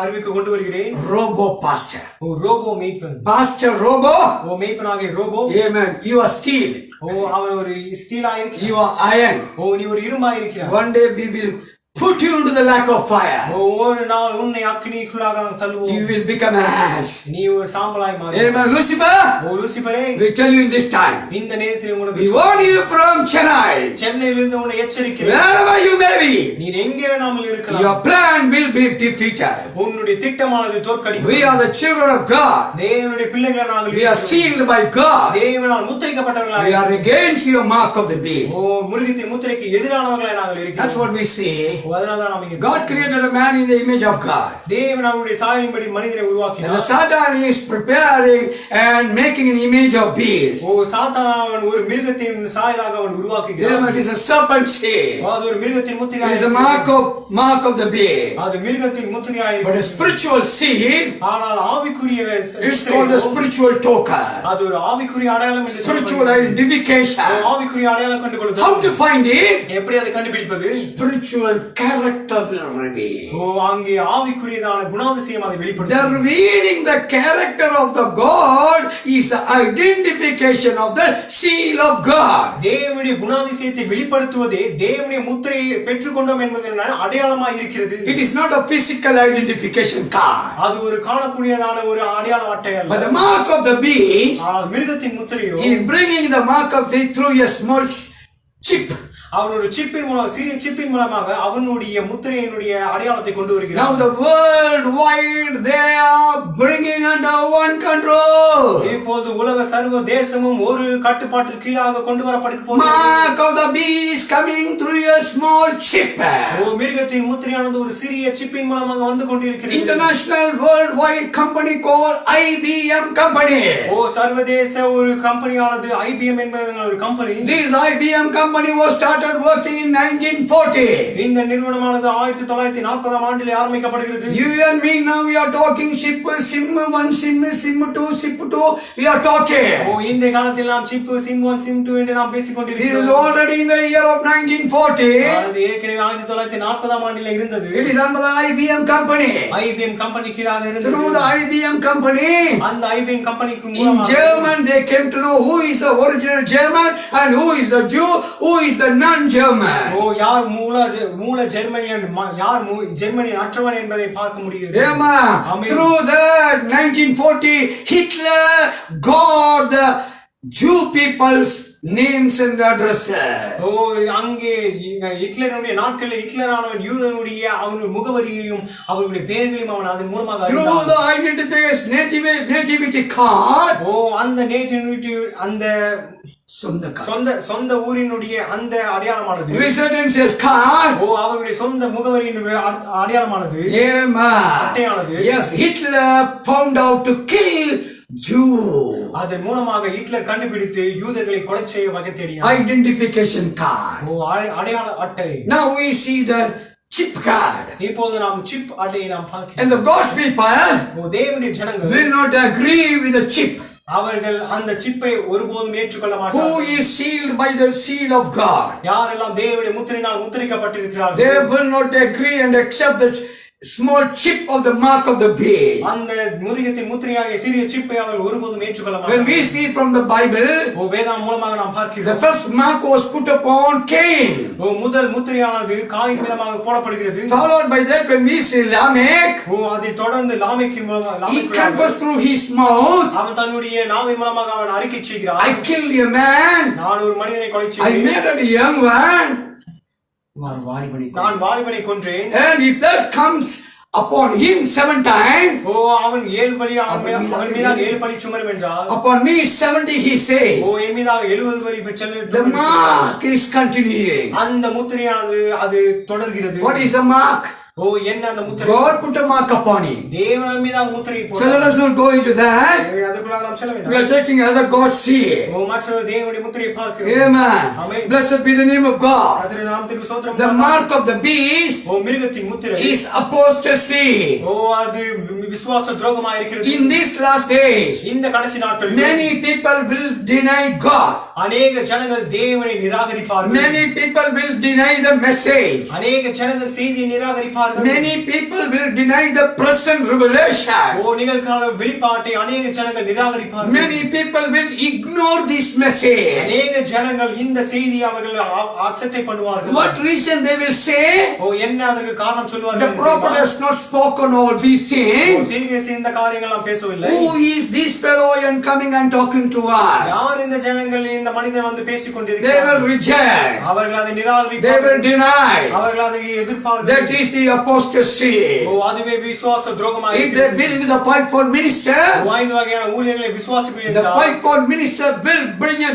அறிவிக்க கொண்டு வருகிறேன். Robo pastor. ஓ ரோபோ மேய்ப்பன். Pastor Robo. ஓ மேய்ப்பனாகிய robo. Amen. You are steel. ஓ அவன் ஒரு ஸ்டீலா இருக்கிறான். You are iron. ஓ நீ ஒரு இரும்பா இருக்கிறாய். One day we will put you into the lake of fire. ஒரு நாள் உன்னை அக்கினிக்குள்ளாக You தள்ளுவோம். will become ash. நீ ஒரு சாம்பலாய் மாறுவாய். Amen. Lucifer, O லூசிபரே, we tell you in this time. இந்த நேரத்தில் உங்களுக்கு We warn you from Chennai. சென்னையிலிருந்து உன்னை எச்சரிக்கிறேன். Wherever you may be, நீ எங்கே வேணாமல் இருக்கலாம். your plan will be defeated. உன்னுடைய திட்டமானது தோற்கடிக்கும். We are the children of God. தேவனுடைய பிள்ளைகளை நாங்கள் We are sealed by God. தேவனால் முத்திரிக்கப்பட்டவர்களாக. We are against your mark of the beast. ஓ மிருகத்தின் முத்திரைக்கு எதிரானவர்களாய் நாங்கள் இருக்கிறோம். That's what we see. அதனால தான் நாம் இங்கே God created a man in the image of God. தேவன் அவருடைய சாயலின்படி மனிதனை And the உருவாக்கினார். Satan is preparing and making an image of beast. ஓ சாத்தான் அவன் ஒரு மிருகத்தின் சாயலாக அவன் உருவாக்குகிறான். Amen. It is a serpent seed. அது ஒரு மிருகத்தின் It முத்திரையாக is a mark of the beast. அது மிருகத்தின் முத்திரையாக But a இருக்கிறது. spiritual seed, ஆனால் ஆவிக்குரிய it's called a spiritual token. அது ஒரு ஆவிக்குரிய அடையாளம் என்று Spiritual சொல்லப்படுகிறது. identification. ஆவிக்குரிய அடையாளம் கண்டு கொள்ளுதல். How to find it? எப்படி அதை கண்டுபிடிப்பது? Spiritual character will reveal. ஓ அங்கே ஆவிக்குரியதான குணாதிசயம் அதை வெளிப்படுத்தும். The revealing the character of the God is the identification of the seal of God. தேவனுடைய குணாதிசயத்தை வெளிப்படுத்துவதே தேவனுடைய முத்திரையை பெற்றுக்கொண்டோம் என்பதன் அடையாளமாக இருக்கிறது. It is not a physical identification card. அது ஒரு காணக்கூடியதான ஒரு அடையாள அட்டை அல்ல. But the mark of the beast மிருகத்தின் முத்திரையோ is bringing the mark of the through a small chip. அவன் ஒரு சிப்பின் மூலம் சிறிய சிப்பின் மூலமாக அவனுடைய முத்திரையினுடைய அடையாளத்தை கொண்டு வருகிறான். Now the worldwide they are bringing under one control. இப்போது உலக சர்வ தேசமும் ஒரு கட்டுப்பாட்டிற்கு கீழாக கொண்டு வரப்படுகிறது. Mark of the beast coming through a small chip. மிருகத்தின் முத்திரையானது ஒரு சிறிய சிப்பின் மூலமாக வந்து கொண்டிருக்கிறது. International worldwide company called IBM company. சர்வதேச ஒரு கம்பெனியானது IBM என்ற ஒரு company. This IBM company was started working in 1940. இந்த நிறுவனமானது 1940 ஆண்டில் ஆரம்பிக்கப்படுகிறது. You and me now we are talking SIM 1, SIM 2, SIM 2 we are talking. இந்த காலத்தில் நாம் SIM 1, SIM 2 என்று நாம் பேசிக் கொண்டிருக்கிறோம். It is already in the year of 1940. அது ஏற்கனவே 1940 ஆண்டில் இருந்தது. It is under the IBM company. IBM company கீழாக இருந்தது. Through the IBM company, அந்த IBM கம்பெனிக்கு in German they came to know who is the original German and who is the Jew, who is the non-German. யார் மூல ஜெர்மனியன் யார் ஜெர்மனியன் அற்றவன் என்பதை பார்க்க முடிகிறது. Through the 1940 Hitler got the Jew people's names and addresses. அங்கே ஹிட்லருடைய நாட்களில் ஹிட்லரானவன் யூதனுடைய அவனுடைய முகவரியையும் அவருடைய பெயர்களையும் அவன் அதன் மூலமாக through the nativity card. அந்த நேட்டிவிட்டி அந்த சொந்த ஊரினுடைய அந்த அடையாளமானது residential card. அவருடைய சொந்த முகவரியினுடைய அடையாளமானது அட்டையானது. Yes, Hitler found out to kill Jew. அதன் மூலமாக ஹிட்லர் கண்டுபிடித்து யூதர்களை கொலை செய்ய வகை தேடினார். Identification card. அடையாள அட்டை. Now we see the chip card. இப்போது நாம் சிப் அட்டையை நாம் பார்க்கிறோம். And the God's people தேவனுடைய ஜனங்கள் will not agree with the chip. அவர்கள் அந்த சிப்பை ஒருபோதும் ஏற்றுக்கொள்ள மாட்டார்கள். Who is sealed by the seal of God? யாரெல்லாம் தேவனுடைய முத்திரையினால் முத்திரிக்கப்பட்டிருக்கிறார்கள். They will not agree and accept the small chip of the mark of the beast. அந்த மிருகத்தின் முத்திரையாகிய சிறிய சிப்பை அவர்கள் ஒருபோதும் ஏற்றுக்கொள்ள மாட்டார்கள். When we see from the Bible, வேதம் மூலமாக நாம் பார்க்கிறோம். the first mark was put upon Cain. முதல் முத்திரையானது காயின் மூலமாக போடப்படுகிறது. Followed by that when we see Lamech, அதை தொடர்ந்து லாமேக்கின் மூலமாக he confessed through his mouth, அவன் தன்னுடைய நாவின் மூலமாக அவன் அறிக்கை செய்கிறான். I killed a man. நான் ஒரு மனிதனை கொலை செய்தேன். I murdered a young one. நான் வாலிபனை கொன்றேன். And if that comes upon him 7 times, அவன் 7 பலி அவன் மீதாக 7 பலி சுமரும் என்றால், upon me 70 he says, என் மீதாக 70 பலி செல்லும். the mark is continuing. அந்த முத்திரையானது அது தொடர்கிறது. What is the mark? என்ன அந்த முத்திரை? God put a mark upon him. தேவன் மீதாக முத்திரை போட்டார். So let us not go into that. அதுக்குள்ள நாம் செல்ல வேண்டாம். We are taking another God's seal. மற்றொரு தேவனுடைய முத்திரையை பார்க்கிறோம். Amen. Blessed be the name of God. அதே நாமத்துக்கு ஸ்தோத்திரம். The mark of the beast மிருகத்தின் முத்திரை is apostasy. அது விசுவாச துரோகமாக இருக்கிறது. In these last days, இந்த கடைசி நாட்களில் many people will deny God. அநேக ஜனங்கள் தேவனை நிராகரிப்பார்கள். Many people will deny the message. அநேக ஜனங்கள் செய்தியை நிராகரிப்பார்கள். Many people will deny the present revelation. நிகழ்கால வெளிப்பாட்டை அநேக ஜனங்கள் நிராகரிப்பார்கள். Many people will ignore this message. அநேக ஜனங்கள் இந்த செய்தியை அவர்கள் அக்செப்ட் பண்ணுவார்கள். What reason they will say? என்ன அதற்கு காரணம் சொல்வார்கள்? The prophet has not spoken all these things. தீர்க்கதரிசி இந்த காரியங்கள் நாம் பேசவில்லை. Who is this fellow and coming and talking to us? யார் இந்த ஜனங்கள் இந்த மனிதன் வந்து பேசிக் They கொண்டிருக்கிறார்கள்? will reject. அவர்கள் அதை நிராகரிப்பார்கள். They will deny. அவர்கள் அதை எதிர்ப்பார்கள். That is the apostasy. அதுவே விசுவாச துரோகமாக If they believe in the fivefold minister, ஐந்து வகையான ஊழியர்களை விசுவாசிப்பீர்கள் the என்றால், fivefold minister will bring a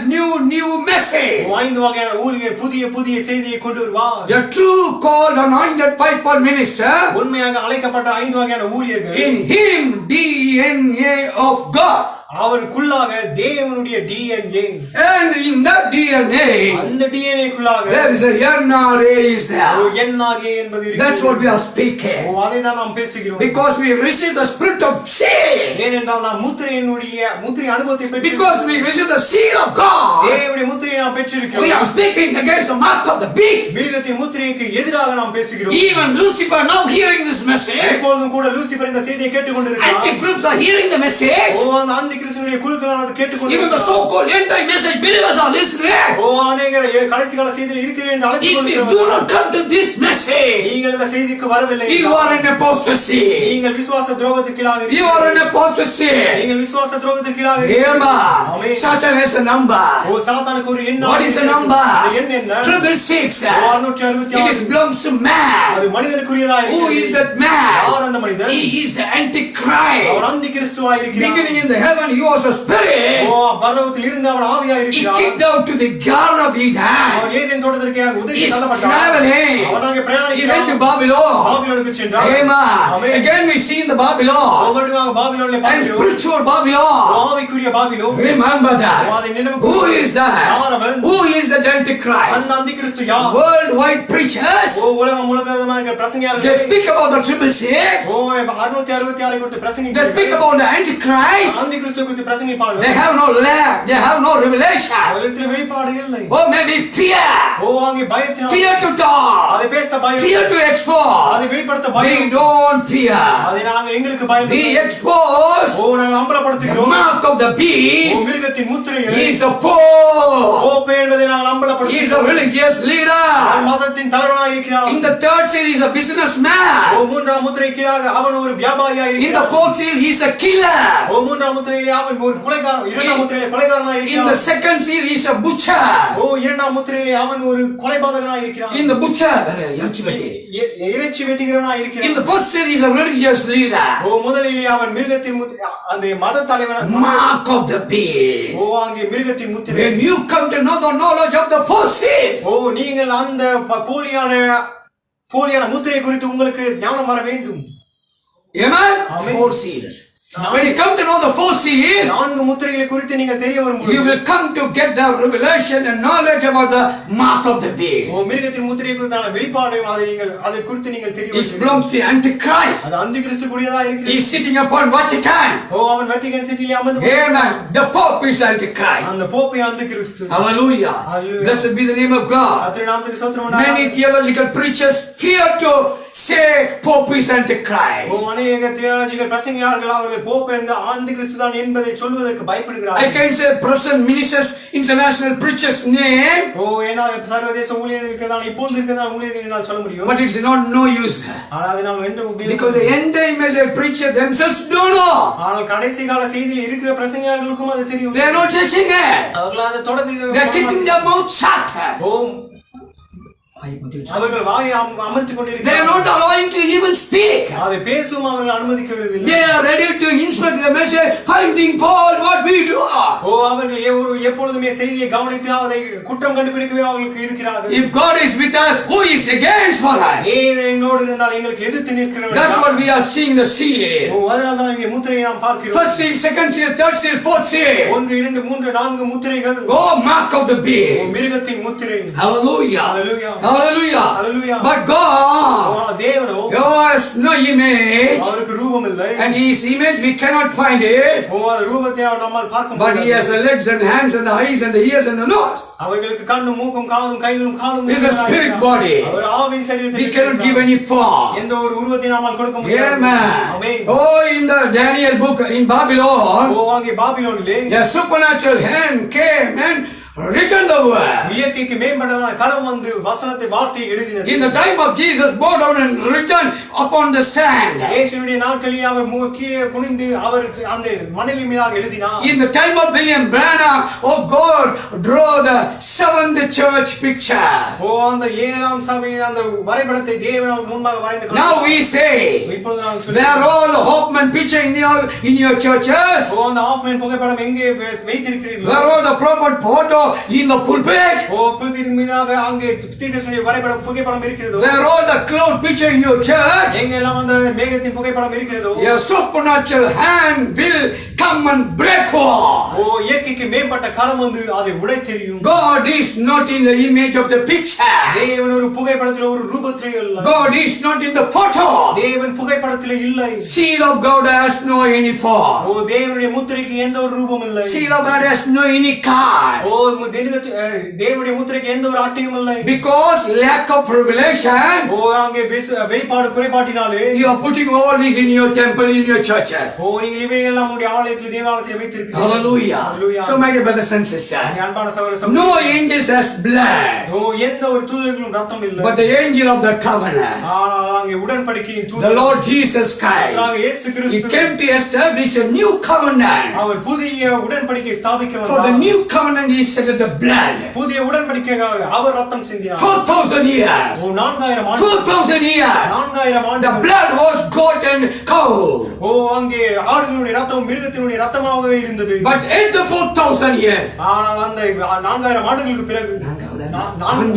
new message. ஐந்து வகையான ஊழியர் புதிய செய்தியை கொண்டு வருவார். The true called anointed fivefold minister, உண்மையாக அழைக்கப்பட்ட ஐந்து வகையான ஊழியர்கள், in him DNA of God. அவருக்குள்ளாக தேவனுடைய DNA, And in that DNA, அந்த DNA குள்ளாக there is a NRA is there. NRA என்பது இருக்கிறது. That's what we are speaking. அதை தான் நாம் பேசுகிறோம். Because we receive the spirit of seal. ஏனென்றால் நாம் முத்திரை அனுபவத்தை பெற்று, Because we receive the seal of God. தேவனுடைய முத்திரையை நாம் பெற்றிருக்கிறோம். We are speaking against the mark of the beast. மிருகத்தின் முத்திரைக்கு எதிராக நாம் பேசுகிறோம். Even Lucifer now hearing this message. இப்பொழுதும் கூட லூசிபர் இந்த செய்தியை கேட்டுக்கொண்டிருக்கிறார். Anti-groups are hearing the message. அந்த கிறிஸ்துவினுடைய குழுக்களானது Even the கேட்டுக்கொண்டிருக்கிறது. so-called anti-message believers are listening. ஓ அநேகர் கடைசி கால செய்தியில் இருக்கிறேன் என்று அழைத்துக் If you கொண்டிருக்கிறார்கள். do not come to this message, நீங்கள் இந்த செய்திக்கு வரவில்லை you are in apostasy. நீங்கள் விசுவாச துரோகத்திற்கீழாக You இருக்கிறீர்கள். are in apostasy. நீங்கள் விசுவாச துரோகத்திற்கீழாக இருக்கிறீர்கள். Amen. Amen. Satan has a number. ஓ சாத்தானுக்கு ஒரு எண் What is the number? அந்த எண் என்ன? 666. It 666. belongs to man. அது மனிதனுக்குரியதா Who இருக்கிறது. is that man? யார் அந்த மனிதன்? He is the Antichrist. அவன் அந்தி கிறிஸ்துவாய் இருக்கிறான். Beginning in the heaven, he was a spirit. ஓ பரலோகத்தில் இருந்து அவன் ஆவியாய் He இருக்கிறான். kicked out to the Garden of Eden. அவன் ஏதேன் தோட்டத்திற்கு உதவி He is தள்ளப்பட்டான். traveling. அவன் அங்கே He went பிரயாணிக்கிறான். to Babylon. பாபிலோனுக்கு சென்றான். Amen. Amen. Again we see in the Babylon. ஒவ்வொருவராக பாபிலோனிலே And பார்க்கிறோம். spiritual Babylon. ஆவிக்குரிய பாபிலோன். Remember that. அதை நினைவு Who கூர்ந்து. is that? யார் அவன்? Who is that Antichrist? அந்த அந்தி கிறிஸ்து யார்? Worldwide preachers. ஓ உலகம் முழுவதுமாக இருக்கிற They பிரசங்கியார்கள். speak about the 666. ஓ 666 குறித்து They பிரசங்கிக்கிறார்கள். speak about the Antichrist. அந்தி கிறிஸ்து குறித்து பிரசங்கிப்பார்கள். They have no lack. They have no revelation. அவர்களிடத்தில் வெளிப்பாடு இல்லை. Or maybe fear. ஓ அங்கே பயத்தினால் Fear to talk. அதை பேச பயம். Fear to expose. அதை வெளிப்படுத்த We பயம். don't fear. அதை நாங்க எங்களுக்கு பயம். We expose ஓ நாங்கள் the அம்பலப்படுத்துகிறோம். mark of the oh beast. மிருகத்தின் முத்திரையை. He is the Pope. ஓப்பே என்பதை நாங்கள் He is a அம்பலப்படுத்துகிறோம். religious அவன் leader. மதத்தின் தலைவனாய் இருக்கிறான். In the third seal, he is a O businessman. மூன்றாம் முத்திரைக்காக அவன் ஒரு வியாபாரியாய் In the இருக்கிறான். fourth seal, he is a killer. ஓ மூன்றாம் முத்திரையிலே அவன் ஒரு கொலைகாரன். இரண்டாம் முத்திரையிலே கொலைகாரனாய் In the இருக்கிறான். second seal, he is a butcher. ஓ இரண்டாம் முத்திரையிலே அவன் ஒரு கொலைபாதகனாய் இருக்கிறான். In the butcher, இறைச்சி வெட்டி. இறைச்சி வெட்டுகிறவனாய் In இருக்கிறான். the first seal, he is a religious leader. ஓ முதலிலே அவன் மிருகத்தின் அந்த மத தலைவன். Mark of the beast. ஓ அங்கே மிருகத்தின் முத்திரை. When you come to know the knowledge of the first seal, ஓ நீங்கள் அந்த போலியான முத்திரை குறித்து உங்களுக்கு ஞானம் வர வேண்டும். amen? Amen. 4 seals. When you come to know the 4 seals, நான்கு முத்திரைகளை குறித்து நீங்கள் தெரிய you வரும்போது will come to get the revelation and knowledge about the mark of the beast. ஓ மிருகத்தின் முத்திரை குறித்தான வெளிப்பாடையும் அதை குறித்து நீங்கள் தெரிய It வேண்டும். belongs to Antichrist. அது அந்தி கிறிஸ்து கூடியதா He இருக்கிறது. is sitting upon Vatican. ஓ அவன் வெட்டிகன் சிட்டியிலே அமர்ந்து Amen. The Pope is Antichrist. அந்த போப்பை அந்தி கிறிஸ்து. Hallelujah. Hallelujah. Blessed be the name of God. கர்த்தருடைய நாமத்துக்கு ஸ்தோத்திரம் உண்டாக. Many theological preachers fear to say Pope is Antichrist. ஓ அநேக தியாலஜிக்கல் பிரசங்கியார்கள் அவர்கள் போப் என்ற அந்தி கிறிஸ்து தான் என்பதை சொல்வதற்கு I பயப்படுகிறார்கள். can say present ministers, international preachers name, ஓ ஏன்னா சர்வதேச ஊழியர்கள் இருக்கிறதான இப்பொழுது இருக்கிறதான ஊழியர்கள் என்னால் சொல்ல முடியும். but it's not no use. ஆனால் அதனால் எந்த உபயோகம் Because the end time message preacher themselves don't know. ஆனால் கடைசி கால செய்தியில் இருக்கிற பிரசங்கியார்களுக்கும் அது தெரியும். They are not teaching it. அவர்கள் அதை தொடர்ந்து They are keeping their mouth shut. ஓ அவர்கள் வாயை அமர்த்திக் They are கொண்டிருக்கிறார்கள். not allowing to even speak. அதை பேசும் அவர்கள் அனுமதிக்கவில்லை. They are ready to inspect the message, finding fault what we do. ஓ அவர்கள் எப்பொழுதுமே செய்தியை கவனித்து அதை குற்றம் கண்டுபிடிக்கவே அவர்களுக்கு இருக்கிறார்கள். If God is with us, who is against for us? எங்களோடு இருந்தால் எங்களுக்கு எதிர்த்து நிற்கிறவர்கள். That's what we are seeing the seal. ஓ அதனால தான் இங்கே முத்திரையை நாம் பார்க்கிறோம். First seal, second seal, third seal, fourth seal. 1 2 3 4 முத்திரைகள். Oh, mark of the oh beast. மிருகத்தின் முத்திரை. Hallelujah. Hallelujah. Hallelujah. Hallelujah. But God, ஓ தேவனோ has no image, அவருக்கு ரூபம் இல்லை. and His image we cannot find it. ஓ அந்த ரூபத்தை நம்மால் பார்க்க But He முடியாது. has the legs and hands and the eyes and the ears and the nose. அவர்களுக்கு கண்ணும் மூக்கும் காதும் கைகளும் காலும். It's a spirit body. அவர் ஆவியின் சரீரத்தை We cannot give any form. எந்த ஒரு உருவத்தை நாமால் கொடுக்க முடியாது. Amen. Amen. Oh, in the Daniel book in Babylon, ஓ அங்கே பாபிலோனிலே a supernatural hand came and written the word. இயற்கைக்கு மேம்பட்டதான கரம் வந்து வசனத்தை வார்த்தையை எழுதினது. In the time of Jesus, bowed down and written upon the sand. இயேசுவினுடைய நாட்களில் அவர் கீழே குனிந்து அவர் அந்த மணலின் மீதாக எழுதினார். In the time of William Branham, oh God, draw the seventh church picture. ஓ அந்த ஏழாம் சபையின் அந்த வரைபடத்தை தேவனால் முன்பாக வரைந்து Now we say, இப்பொழுது நான் where சொல்கிறேன். all the Hoffman picture in your churches, ஓ அந்த ஆஃப்மேன் புகைப்படம் எங்கே வைத்திருக்கிறீர்கள்? where all the prophet photo in the pulpit, ஓ புல்பிட்டின் மீதாக அங்கே தீர்க்கதரிசியுடைய வரைபடம் புகைப்படம் இருக்கிறதோ? where all the cloud picture in your church, எங்கெல்லாம் அந்த மேகத்தின் புகைப்படம் இருக்கிறதோ? your supernatural hand will come and break all. ஓ இயற்கைக்கு மேம்பட்ட கரம் வந்து அதை உடைத்தெறியும். God is not in the image of the picture. தேவன் ஒரு புகைப்படத்தில் ஒரு ரூபத்திலே இல்லை. God is not in the photo. தேவன் புகைப்படத்திலே இல்லை. Seal of God has no any O form. தேவனுடைய முத்திரைக்கு எந்த ஒரு ரூபம் இல்லை. Seal of God has no any card. ஓ தேவனுடைய முத்திரைக்கு எந்த ஒரு அட்டையும் இல்லை. Because lack of revelation, ஓ அங்கே வெளிப்பாடு குறைபாட்டினாலே you are putting all this in your temple, in your churches. ஓ நீங்கள் இவையெல்லாம் உங்களுடைய ஆலயத்தில் தேவாலயத்தில் வைத்திருக்கிறேன். Hallelujah. Hallelujah. So my dear brothers and sisters, அன்பான சகோதர சகோதரி, no angels has blood, எந்த ஒரு தூதர்களும் ரத்தம் இல்லை. but the angel of the covenant, ஆனால் அங்கே உடன்படிக்கையின் the தூதர் Lord Jesus Christ, இயேசு He Kristu came to establish a new covenant. அவர் புதிய உடன்படிக்கை ஸ்தாபிக்க For the வந்தார். new covenant He shed the blood. புதிய உடன்படிக்கைக்காக அவர் ரத்தம் சிந்தினார். 4,000 years. 4000 ஆண்டு 4,000 years. 4000 ஆண்டு The blood was goat and cow. அங்கே ஆடுகளுடைய ரத்தம் மிருகத்தினுடைய ரத்தமாகவே இருந்தது. But at the 4,000 years, ஆனால் அந்த 4000 ஆண்டுகளுக்கு பிறகு 4000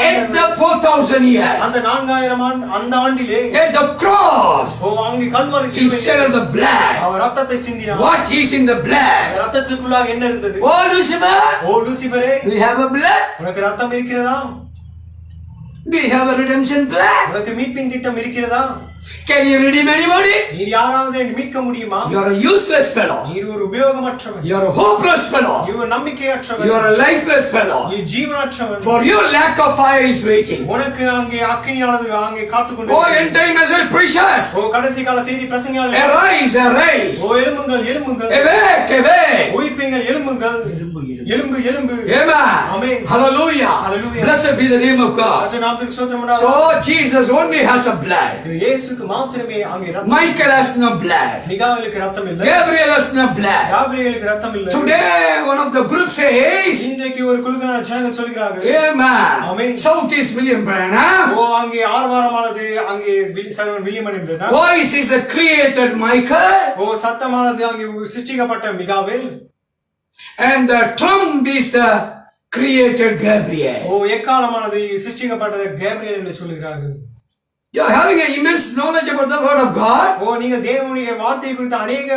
at the 4,000 years, அந்த 4000 அந்த ஆண்டிலே at the cross, அங்கே Kalvari He shed the blood. அவர் ரத்தத்தை சிந்தினார். What is in the blood? ரத்தத்துக்குள்ளாக என்ன இருந்தது? Oh Lucifer, லூசிபரே, do you have a blood? உனக்கு ரத்தம் இருக்கிறதா? Do you have a redemption plan? உனக்கு மீட்பின் திட்டம் இருக்கிறதா? Can you redeem anybody? நீர் யாராவது மீட்க முடியுமா? You are a useless fellow. நீர் ஒரு உபயோகமற்றவன். You are a hopeless fellow. நீ ஒரு நம்பிக்கையற்றவன். You are a lifeless fellow. நீ ஜீவனற்றவன். For your lack of fire is waiting. உனக்கு அங்கே அக்கினியானது அங்கே காத்துக்கொண்டு Oh, end time message preachers, கடைசி கால செய்தி பிரசங்கியாளர்களே, arise, arise. எழும்புங்கள் எழும்புங்கள், Awake, awake. உயிர்ப்பீங்கள் எழும்புங்கள், எலும்பு எலும்பு. Amen. Amen. Hallelujah. Hallelujah. Blessed be the name of God. அது நாமத்துக்கு ஸ்தோத்திரம் உண்டாவதாக. So Jesus only has a blood. இயேசுக்கு மாத்திரமே அங்கே ரத்தம். Michael has no blood. மிகாவேலுக்கு ரத்தம் இல்லை. Gabriel has no blood. காபிரியேலுக்கு ரத்தம் இல்லை. Today one of the group says, இன்றைக்கு ஒரு குழுவினர் ஜனங்கள் சொல்கிறார்கள், Amen. Amen. South is William Branham. அங்கே ஆரவாரமானது அங்கே சர்வன் வில்லியமன் என்றார். Voice is a created Michael. சத்தமானது அங்கே சிருஷ்டிக்கப்பட்ட மிகாவேல். And the trump is the created Gabriel. எக்காலமானது சிருஷ்டிக்கப்பட்ட கேப்ரியல் என்று சொல்கிறார்கள். You are having an immense knowledge about the word of God. நீங்க தேவனுடைய வார்த்தை குறித்து அநேக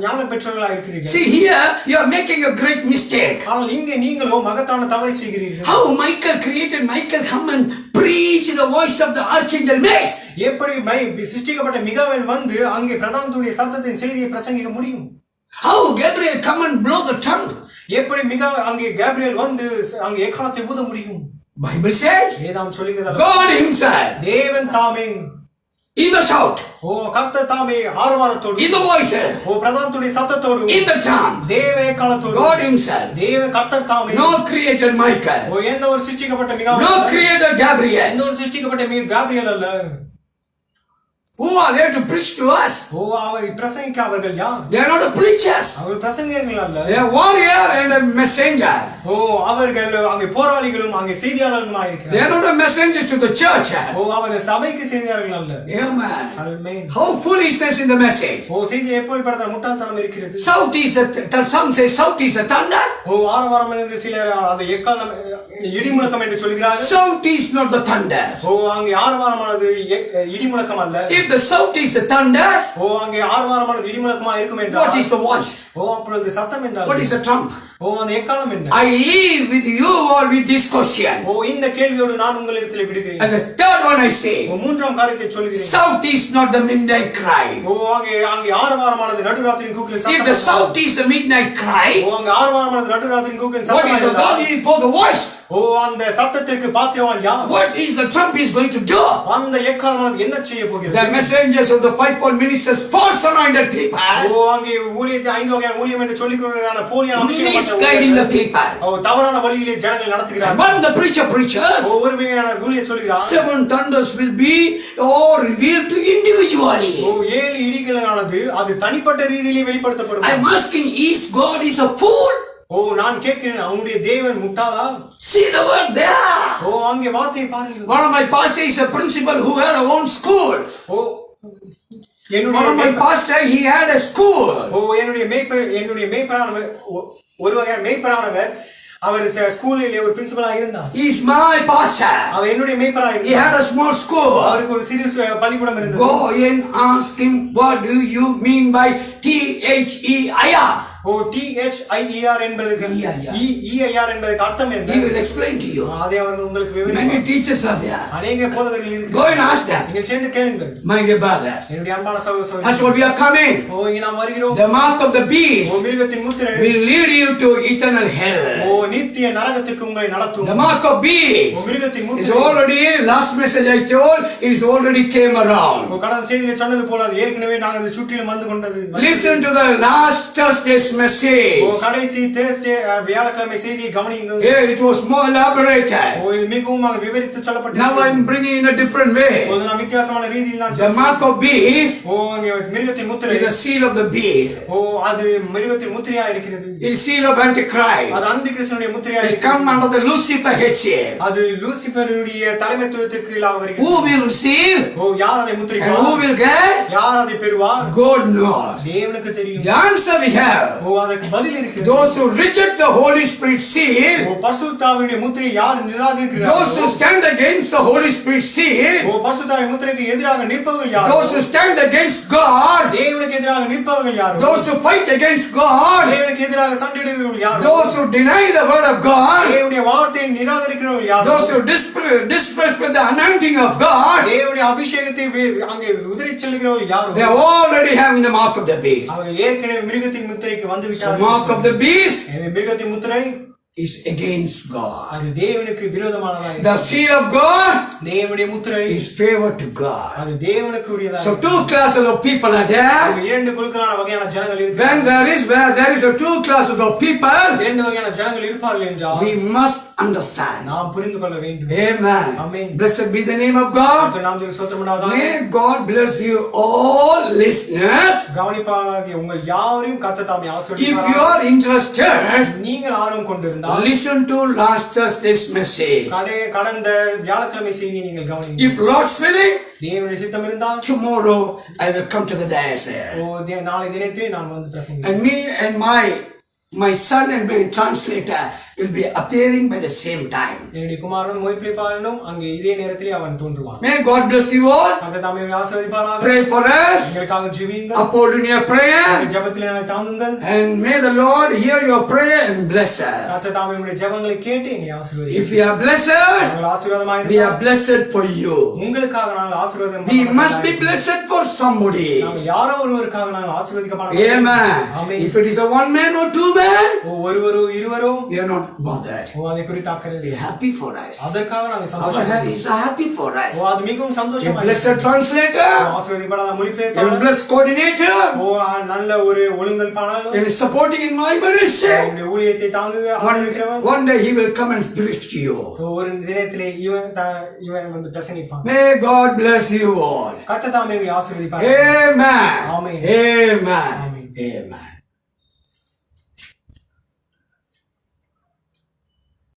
ஞானம் பெற்றவர்களாக இருக்கிறீர்கள். See here, you are making a great mistake. ஆனால் இங்கே நீங்களோ மகத்தான தவறை செய்கிறீர்கள். How Michael created Michael come and preach the voice of the archangel Michael. எப்படி சிருஷ்டிக்கப்பட்ட மிகாவேல் வந்து அங்கே பிரதானத்துடைய சத்தத்தின் செய்தியை பிரசங்கிக்க முடியும்? How Gabriel come and blow the trump? எப்படி அங்கே கேப்ரியல் வந்து அங்கே எக்காலத்தை ஊத முடியும்? Bible says, வேதம் சொல்கிறது, God himself, தேவன் தாமே in the shout, கர்த்தர் தாமே ஆரவாரத்தோடு, in the voices, பிரதானத்துடைய சத்தத்தோடு, in the trump, தேவ எக்காலத்தோடு, God himself, கர்த்தர் தாமே, no created Michael, எந்த ஒரு சிருஷ்டிக்கப்பட்ட மிகாவேல், no created Gabriel. எந்த ஒரு சிருஷ்டிக்கப்பட்ட கேப்ரியல் அல்ல. Who are there to preach to us? அவர் பிரசங்கிக்க அவர்கள் யார்? They are not preachers. அவர்கள் பிரசங்கியர்கள் அல்ல. They are warrior and a messenger. அவர்கள் அங்கே போராளிகளும் அங்கே செய்தியாளர்களுமாக இருக்கிறார்கள். They are not a messenger to the church. அவர்கள் சபைக்கு செய்தியாளர்கள் அல்ல. Amen. Amen. How foolishness in the message. செய்தி எப்படிப்பட்ட முட்டாள்தனம் இருக்கிறது. South is a, some say south is a thunder. ஆரவாரம் என்று சிலர் அதை எக்காலம் இடிமுழக்கம் என்று சொல்கிறார்கள். South is not the thunder. அங்கே ஆரவாரமானது இடிமுழக்கம் அல்ல. If the south is the thunders, அங்கே ஆரவாரமானது இடிமுழக்கமாக இருக்கும் என்றால், what is the voice? அப்பொழுது சத்தம் என்றால், what is the trump? அந்த எக்காலம் என்ன? I leave with you or with this question. இந்த கேள்வியோடு நான் உங்களிடத்தில் விடுகிறேன். And the third one I say, மூன்றாம் காரியத்தை சொல்கிறேன். south is not the midnight cry. அங்கே ஆரவாரமானது நடுராத்திரியின் கூக்குரல் சத்தம். If the south is the midnight cry, அங்கே ஆரவாரமானது நடுராத்திரியின் கூக்குரல் what is the God for the voice? அந்த சத்தத்திற்கு பாத்திரவான் யார்? What is the trump is going to do? அந்த எக்காலமானது என்ன செய்ய போகிறது? The messengers of the fivefold ministers, false anointed people, அங்கே ஊழியத்தை 5 வகையான ஊழியம் என்று சொல்லிக் கொள்வதான போலியான misguiding the people. தவறான வழியிலே ஜனங்களை நடத்துகிறார்கள். But the preachers, ஒரு வகையான ஊழியம் சொல்கிறார், 7 thunders will be revealed to individually. 7 இடிகளானது அது தனிப்பட்ட ரீதியிலே வெளிப்படுத்தப்படும். I am asking, is God is a fool? நான் கேட்கிறேன், அவனுடைய தேவன் முட்டாளா? See the word there. அங்கே வார்த்தையை பாருங்கள். One of my pastors is a principal who had a own school. One of my pastor, he had a school. என்னுடைய மேய்ப்பரானவர் ஒரு வகையான மேய்ப்பரானவர் அவர் ஸ்கூலிலே ஒரு பிரின்சிபலா இருந்தார். He is my pastor. அவர் என்னுடைய மேய்ப்பராக இருந்தார். He had a small school. அவருக்கு ஒரு சிறிய பள்ளிக்கூடம் இருந்தது. Go and ask him, what do you mean by THEIR? THIER என்பதற்கு EIR என்பதற்கு அர்த்தம் என்ன? He will explain to you. அதை அவர் உங்களுக்கு விவரிப்பார். Many teachers are there. அநேக போதகர்கள் இருக்கிறார்கள். Go and ask them. நீங்கள் சென்று கேளுங்கள். My dear brothers, என்னுடைய அன்பான சகோதரர்களே, that's what we are coming. இங்கே நாம் வருகிறோம். The mark of the beast மிருகத்தின் முத்திரை will lead you to eternal hell. நித்திய நரகத்திற்கு உங்களை நடத்தும். The mark of beast மிருகத்தின் is முத்திரை already, last message I told, it is already came around. கடந்த செய்தியிலே சொன்னது போல அது ஏற்கனவே நாங்கள் அதை சுற்றிலும் வந்து கொண்டது. Listen to the last Thursday's message. கடைசி தேர்ஸ்டே வியாழக்கிழமை செய்தியை கவனியுங்கள். Yeah, it was more elaborated. இது மிகவும் விவரித்து சொல்லப்பட்டது. Now I am bringing in a different way. நான் வித்தியாசமான ரீதியில் நான் The mark of beast மிருகத்தின் முத்திரை is the seal of the beast. அது மிருகத்தின் முத்திரையா இருக்கிறது. It is seal of Antichrist. அது அந்தி கிறிஸ்துவினுடைய முத்திரையா It இருக்கிறது. come under the Lucifer headship. அது லூசிபருடைய தலைமைத்துவத்திற்கு கீழாக வருகிறது. Who will receive யார் அதை and முத்திரைப்பார்? who will get? யார் அதை பெறுவார்? God knows. தேவனுக்கு தெரியும். The answer we have. அதற்கு பதில் இருக்கிறது. Those who reject the Holy Spirit seal, பரிசுத்த ஆவியுடைய முத்திரை யார் நிராகரிக்கிறார்கள்? those who stand against the Holy Spirit seal, பரிசுத்த ஆவியின் முத்திரைக்கு எதிராக நிற்பவர்கள் யார்? those who stand against God, தேவனுக்கு எதிராக நிற்பவர்கள் யார்? those who fight against God, தேவனுக்கு எதிராக சண்டையிடுகிறவர்கள் யார்? those who deny the word of God, தேவனுடைய வார்த்தையை நிராகரிக்கிறவர்கள் யார்? those who disperse with the anointing of God, தேவனுடைய அபிஷேகத்தை அங்கே உதிரை செல்கிறவர்கள் யார்? they are already having the mark of the beast. அவங்க ஏற்கனவே மிருகத்தின் முத்திரைக்கு வந்து The விட்டார்கள். mark of the beast மிருகத்தின் முத்திரை is against God. அது தேவனுக்கு விரோதமானதாக The seal of God தேவனுடைய முத்திரை is favor to God. அது தேவனுக்கு உரியதாக. So two classes of people are there. இரண்டு குழுக்களான வகையான ஜனங்கள் When இருக்கிறார்கள். there is a two classes of people, இரண்டு வகையான ஜனங்கள் இருப்பார்கள் என்றால் we must understand. நாம் புரிந்து கொள்ள வேண்டும். Amen. Amen. Blessed be the name of God. நாமத்துக்கு ஸ்தோத்திரம் உண்டாவதாக. May God bless you all listeners. கவனிப்பாக உங்கள் யாவரையும் கர்த்தர் தாமே If you ஆசீர்வதிப்பாராக. are interested, நீங்கள் ஆர்வம் கொண்டிருந்தால் listen to last Thursday's message. கடந்த வியாழக்கிழமை செய்தியை நீங்கள் கவனியுங்கள். If Lord's willing, தேவனுடைய சித்தம் இருந்தால் tomorrow I will come to the diocese. நாளை தினத்தில் நான் வந்து பிரசங்கிப்பேன். And me and my son and my translator will be appearing by the same time. என்னுடைய குமாரனும் மொய்பிலிப்பாரனும் அங்கே இதே நேரத்திலே அவன் தோன்றுவான். May God bless you all. கர்த்தர் தாமே உங்களை ஆசீர்வதிப்பாராக. Pray for us. எங்களுக்காக ஜெபியுங்கள். Uphold in your prayer. ஜெபத்திலே என்னை தாங்குங்கள். And may the Lord hear your prayer and bless us. கர்த்தர் தாமே உங்களுடைய ஜெபங்களை கேட்டு எங்களை ஆசீர்வதிப்பார். If we are blessed, உங்கள் ஆசீர்வாதமாக we இருந்தால் are blessed for you. உங்களுக்காக நாங்கள் ஆசீர்வாதம் We must be blessed for somebody. நாங்கள் யாரோ ஒருவருக்காக நாங்கள் ஆசீர்வதிக்கப்பட Amen. Amen. If it is a one man or two man, ஒருவரோ இருவரோ we are not bothered. அதை குறித்து அக்கறை Be happy for us. அதற்காக நாங்கள் Our சந்தோஷம். heart is happy for us. அது மிகவும் A சந்தோஷமாக blessed translator, ஆசீர்வதிக்கப்படாத a மொழிபெயர்ப்பாளர், blessed coordinator, நல்ல ஒரு ஒழுங்கல் பாடல், and supporting in my ministry. உங்களுடைய ஊழியத்தை தாங்குக ஆதரிக்கிறவன். One day he will come and preach to you. ஒரு தினத்திலே இவன் வந்து பிரசங்கிப்பான். May God bless you all. கர்த்தர் தாமே உங்களை ஆசீர்வதிப்பார். Amen. ஆமென். Amen. ஆமென். Amen.